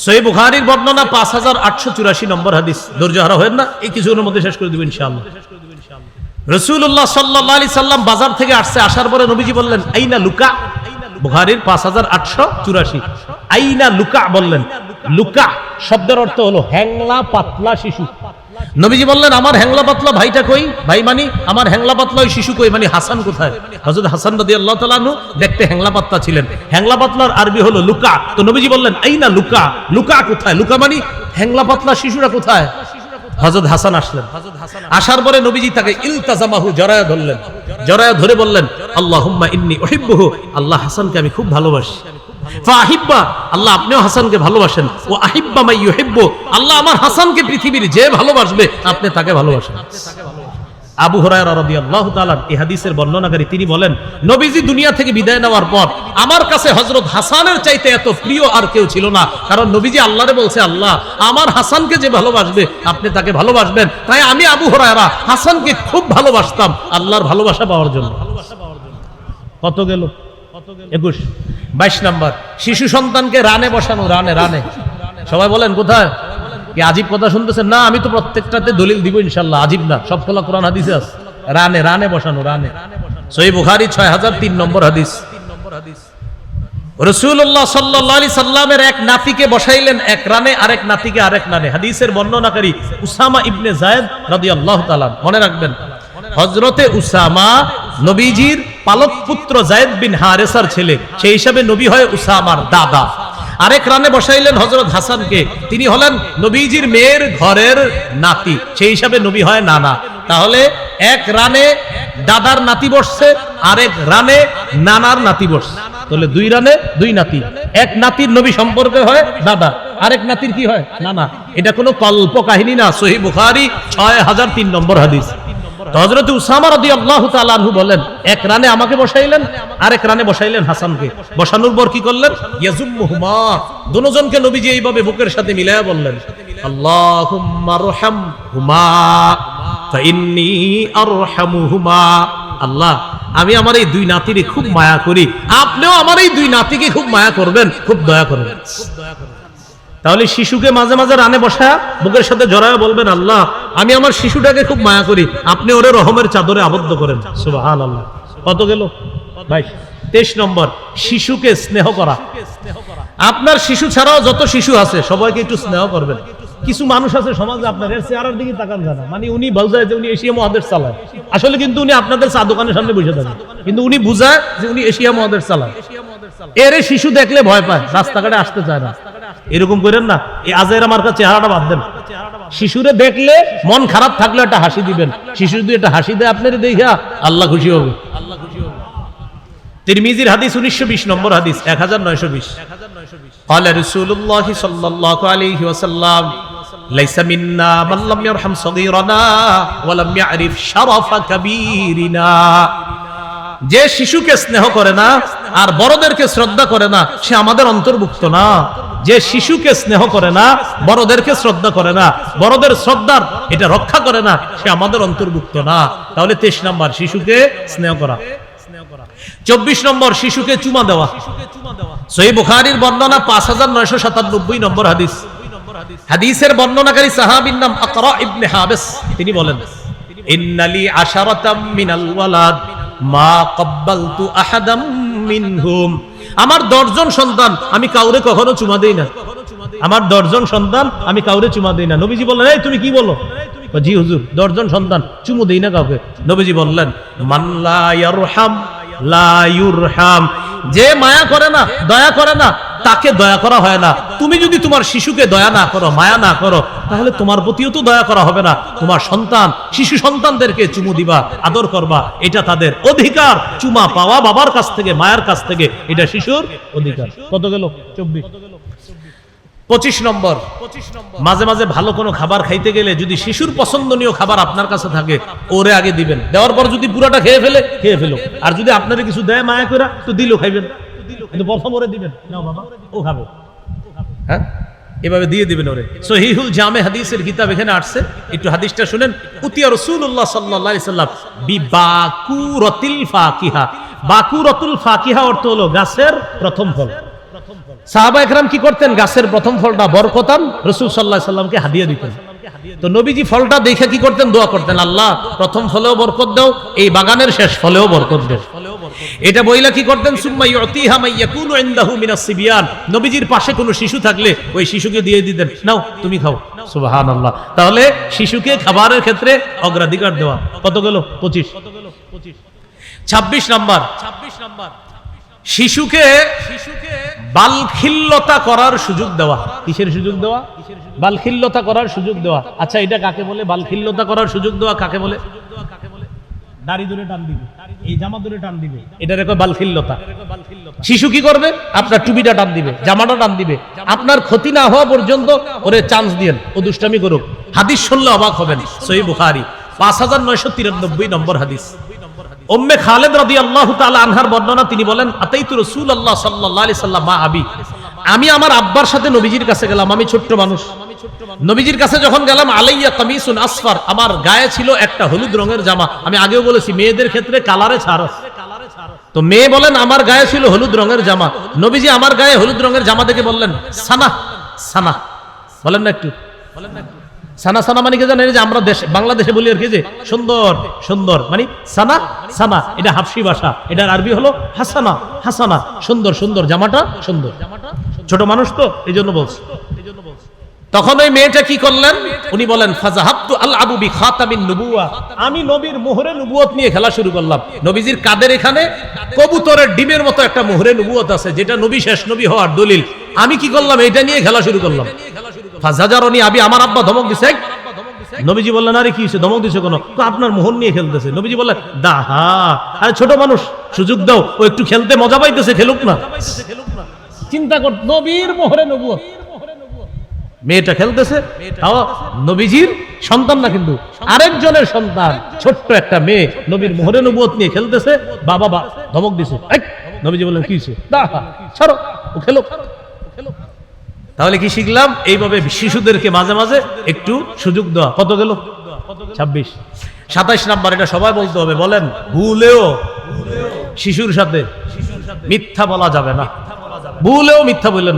সহিহ বুখারীর বর্ণনা 5884 নম্বর হাদিস। ধৈর্য হারা হয় না, এই কিছুক্ষণের মধ্যে শেষ করে দিব ইনশাআল্লাহ। রাসূলুল্লাহ সাল্লাল্লাহু আলাইহি সাল্লাম বাজার থেকে আসছে, আসার পরে নবীজি বললেন, আইনা লুকা। বুখারীর 5884, আইনা লুকা বললেন। লুকা শব্দের অর্থ হলো হ্যাংলা পাতলা শিশু। নবীজি বললেন, আমার হ্যাংলা পাতলা ভাইটা কই? ভাই মানে আমার হ্যাংলা পাতলা ওই শিশু কই? মানে হাসান কোথায়? হযরত হাসান রাদিয়াল্লাহু তাআলা আনহু দেখতে হ্যাংলা পাতলা ছিলেন। হ্যাংলা পাতলার আরবি হলো লুকা। তো নবীজি বললেন, আইনা লুকা, লুকা কোথায়? লুকা মানে হ্যাংলা পাতলা শিশুরা কোথায়? হযরত হাসান আসলেন। আসার পরে নবীজি তাকে ইলতাজামাহু, জড়ায়া ধরলেন, জড়ায়া ধরে বললেন, আল্লাহুম্মা ইন্নী উহিব্বুহু, আল্লাহ হাসানকে আমি খুব ভালোবাসি। ফাহিব্বা, আল্লাহ আপনিও হাসানকে ভালোবাসেন। ও আহিব্বা মাই ইউহিব্বু, আল্লাহ আমার হাসানকে পৃথিবীর যে ভালোবাসবে আপনি তাকে ভালোবাসেন। আবু হুরায়রা রাদিয়াল্লাহু তাআলা এই হাদিসের বর্ণনাকারী, তিনি বলেন, নবীজি দুনিয়া থেকে বিদায় নেওয়ার পর আমার কাছে হযরত হাসানের চাইতে এত প্রিয় আর কেউ ছিল না। কারণ নবীজি আল্লাহরে বলছে, আল্লাহ আমার হাসানকে যে ভালোবাসবে আপনি তাকে ভালোবাসবেন। তাই আমি আবু হুরায়রা হাসানকে খুব ভালোবাসতাম আল্লাহর ভালোবাসা পাওয়ার জন্য। কত গেল? 21। 22 নম্বর, শিশু সন্তানকে রানে বসানো। রানে, রানে সবাই বলেন কোথায়? কি আজীব কথা শুনতেছেন? না, আমি তো প্রত্যেকটাতে দলিল দিব ইনশাআল্লাহ, আজীব না, সব খোলা কোরআন হাদিসে আছে। রানে, রানে বসানো, রানে। সহিহ বুখারী 6003 নম্বর হাদিস। রাসূলুল্লাহ সাল্লাল্লাহু আলাইহি সাল্লামের এক নাতিকে বসাইলেন এক রানে, আরেক নাতিকে আরেক রানে। হাদিসের বর্ণনাকারী উসামা ইবনে যায়েদ রাদিয়াল্লাহু তাআলা। মনে রাখবেন, হযরতে উসামা নবীজির পালক পুত্র যায়েদ বিন হারেসার ছেলে, সেই হিসাবে নবী হয় উসামার দাদা। আরেক রানে বসাইলেন হযরত হাসানকে, তিনি হলেন নবীজির মেয়ের ঘরের নাতি, সেই হিসাবে নবী হয় নানা। তাহলে এক রানে দাদার নাতি বসছে, আরেক রানে নানার নাতি বসছে। তাহলে 2 রানে 2 নাতি। এক নাতির নবী সম্পর্কে হয় দাদা, আরেক নাতির কি হয়? নানা। এটা কোনো কল্প কাহিনী না, সহিহ বুখারী 6003 নম্বর হাদিস। হযরত উসামা রাদিয়াল্লাহু তাআলা আনহু বলেন, এক রানে আমাকে বসাইলেন, আরেক রানে বসাইলেন হাসানকে। বসানোর পর কি করলেন? ইয়াজুম্মুহুমা, দুজনকে নবীজি এইভাবে বুকের সাথে মিলায়া বললেন, আল্লাহুম্মা আরহামহুমা ফাইন্নী আরহামুহুমা। আল্লাহ, আমি আমার এই 2 নাতিরে খুব মায়া করি, আপনিও আমার এই 2 নাতিকে খুব মায়া করবেন, খুব দয়া করবেন। তাহলে শিশুকে মাঝে মাঝে রানে বসায় বুকের সাথে জড়ায় বলবেন, আল্লাহ আমি আমার শিশুটাকে খুব মায়া করি, আপনি ওরে রহমের চাদরে আবদ্ধ করেন। সুবহানাল্লাহ। কত গেল? 22। 23 নম্বর, শিশুকে স্নেহ করা। আপনার শিশু ছাড়াও যত শিশু আছে সবাইকে একটু স্নেহ করবেন। কিছু মানুষ আছে সমাজে, আপনার এর চেহারার দিকে তাকান জানা, মানে উনি বলছে যে উনি এশিয়া মহাদেশ চালায়, আসলে কিন্তু উনি আপনাদের চা দোকানের সামনে বসে থাকেন, কিন্তু উনি বুঝায় যে উনি এশিয়া মহাদেশ চালায়। এর শিশু দেখলে ভয় পায়, রাস্তাঘাটে আসতে চায় না। এরকম করেন না। এই আজের আমার কাছে চেহারাটা বাদ দেন। শিশুরে দেখলে মন খারাপ থাকলে একটা হাসি দিবেন। শিশু যদি একটা হাসি দেয় আপনার দেখা, আল্লাহ খুশি হবে। তিরমিজির হাদিস 1920 নম্বর হাদিস 1920 قال رسول الله صلى الله عليه وسلم ليس منا من لم يرحم صغيرنا ولم يعرف شرف كبيرنا। যে শিশুকে স্নেহ করে না আর বড়দেরকে শ্রদ্ধা করে না সে আমাদের অন্তর্ভুক্ত না। যে শিশুকে স্নেহ করে না, বড়দেরকে শ্রদ্ধা করে না, বড়দের শ্রদ্ধার এটা রক্ষা করে না, সে আমাদের অন্তর্ভুক্ত না। তাহলে 23 নম্বর শিশুকে স্নেহ করা। 24 নম্বর শিশুকে চুমা দেওয়া। সহিহ বুখারীর বর্ণনা 5997 নম্বর হাদিস। হাদিসের বর্ণনাকারী সাহাবীর নাম আকরা ইবনে হাবিস। তিনি বলেন, ইন্নালি আশারাতাম মিনাল ওয়ালাদ মা ক্বাব্বালতু আহাদাম মিনহুম। আমার 10 জন সন্তান, আমি কাউরে কখনো চুমা দেই না। আমার 10 জন সন্তান, আমি কাউরে চুমা দেই না। নবীজি বললেন, এই তুমি কি বলো? জি হুজুর, 10 জন সন্তান, চুমু দেই না কাউকে। নবীজি বললেন, মান লা ইয়ারহাম লা ইউরহাম। যে মায়া করে না, দয়া করে না, তাকে দয়া করা হয় না। তুমি যদি তোমার শিশুকে দয়া না করো, মায়া না করো, তাহলে তোমার প্রতিও তো দয়া করা হবে না। তোমার সন্তান, শিশু সন্তানদেরকে চুমু দিবা, আদর করবা, এটা তাদের অধিকার। চুমা পাওয়া বাবার কাছ থেকে, মায়ের কাছ থেকে, এটা শিশুর অধিকার। কত গেল? 24। 25 নম্বর, মাঝে মাঝে ভালো কোনো খাবার খাইতে গেলে যদি শিশুর পছন্দনীয় খাবার আপনার কাছে থাকে, ওরে আগে দিবেন। দেওয়ার পর যদি পুরাটা খেয়ে ফেলো। আর যদি আপনারা কিছু দেয় মায়া করে, তো দিলেও খাইবেন, কিন্তু প্রথম ওরে দিবেন। নাও বাবা, ও খাবে। হ্যাঁ, এভাবে দিয়ে দিবেন ওরে। সহিহুল জামে হাদিসের কিতাব এখানে আসছে, একটু হাদিসটা শুনেন। উতিয়া রাসূলুল্লাহ সাল্লাল্লাহু আলাইহি সাল্লাম বিবাকুরাতিল ফাকিহা। বাকুরাতুল ফাকিহা অর্থ হলো গাছের প্রথম ফল। সাহাবা একরাম কি করতেন? গাছের প্রথম ফলটা বরকতান রাসূল সাল্লাল্লাহু আলাইহি সাল্লামকে হাদিয়া দিতেন। তো নবীজি ফলটা দেখে কি করতেন? দোয়া করতেন, আল্লাহ প্রথম ফলেও বরকত দাও, এই বাগানের শেষ ফলেও বরকত দাও। এটা বইলা কি করতেন? সুম্মা ইউতিহা মান ইয়াকুনু ইনদাহু মিনাস সিবিয়ান। নবীজির পাশে কোনো শিশু থাকলে ওই শিশুকে দিয়ে দিতেন, নাও তুমি খাও। সুবহানাল্লাহ। তাহলে শিশুকে খাবারের ক্ষেত্রে অগ্রাধিকার দেওয়া। কত গেল? 25। 26 নাম্বার, শিশুকে বালখিল্যতা করার সুযোগ দেওয়া। কিসের সুযোগ দেওয়া? বালখিল্যতা করার সুযোগ দেওয়া। আচ্ছা, এটা কাকে বলে? বালখিল্যতা করার সুযোগ দেওয়া কাকে বলে? দাড়ি ধরে টান দিবে, এই জামা ধরে টান দিবে, এটা রেখে বালখিল্যতা। শিশু কি করবে? আপনার টুপিটা টান দিবে, জামাটা টান দিবে। আপনার ক্ষতি না হওয়া পর্যন্ত ওরে চান্স দিয়েন, ও দুষ্টামি করুক। হাদিস শুনলে অবাক হবেন। সহিহ বুখারী 5993 নম্বর হাদিস। উম্মে খালেদ রাদিয়াল্লাহু তাআলা আনহার বর্ণনা, তিনি বলেন, আতাইতু রাসূলুল্লাহ সাল্লাল্লাহু আলাইহি সাল্লাম মা আবি। আমি আমার আব্বার সাথে নবীজির কাছে গেলাম। আমি ছোট্ট মানুষ। নবীজির কাছে যখন গেলাম, আলাইয়া কামিসুন আসফার, আমার গায়ে ছিল একটা হলুদ রঙের জামা। আমি আগেও বলেছি মেয়েদের ক্ষেত্রে কালারে ছাড়। তো মেয়ে বলেন, আমার গায়ে ছিল হলুদ রঙের জামা। নবীজি আমার গায়ে হলুদ রঙের জামা দেখে বললেন, সানা সানা। বলেন না একটু, সানা সানা মানে কি জানেন? যে আমরা দেশে বাংলাদেশে বলি আর কি, যে সুন্দর সুন্দর মানে সানা সানা। এটা হাফসি ভাষা, এটার আরবি হলো হাসানা হাসানা। সুন্দর সুন্দর, জামাটা সুন্দর। ছোট মানুষ তো, এই জন্য বলছি। তখন ওই মেয়েটা কি করলেন? উনি বলেন, ফাযাহাবতু আলআবু বিখাতামিন নুবুওয়া। আমি নবীর মোহরে নবুয়ত নিয়ে খেলা শুরু করলাম। নবীজির কাদের এখানে কবুতরের ডিমের মতো একটা মোহরে নবুয়ত আছে, যেটা নবী শেষ নবী হওয়ার দলিল। আমি কি করলাম? এটা নিয়ে খেলা শুরু করলাম। ফাযাজারনি আবি, আমার আব্বা ধমক দিছে। নবীজি বললেন, আরে কি হইছে, ধমক দিছে কেন? আপনার মোহর নিয়ে খেলতেছে। নবীজি বললেন, দাহা, আরে ছোট মানুষ, সুযোগ দাও, ও একটু খেলতে মজা পাইতেছে, খেলুক না। চিন্তা কর, নবীর মোহরে নবুয়ত, মেয়েটা খেলতেছে, তাও নবীজির সন্তান না, কিন্তু আরেকজনের সন্তান, ছোট্ট একটা মেয়ে নবীর মোহরে নবুয়ত নিয়ে খেলতেছে। বাবা ধমক দিছে। নবীজি বললেন, কি হইছে? দাহা, ছাড়ো, ও খেলুক। তাহলে কি শিখলাম? এইভাবে শিশুদেরকে মাঝে মাঝে একটু সুযোগ দেওয়া। কত গেল? 26। 27 নাম্বার, এটা সবাই বলতে হবে। বলেন, ভুলেও শিশুর সাথে মিথ্যা বলা যাবে না। ভুলেও মিথ্যা বললেন।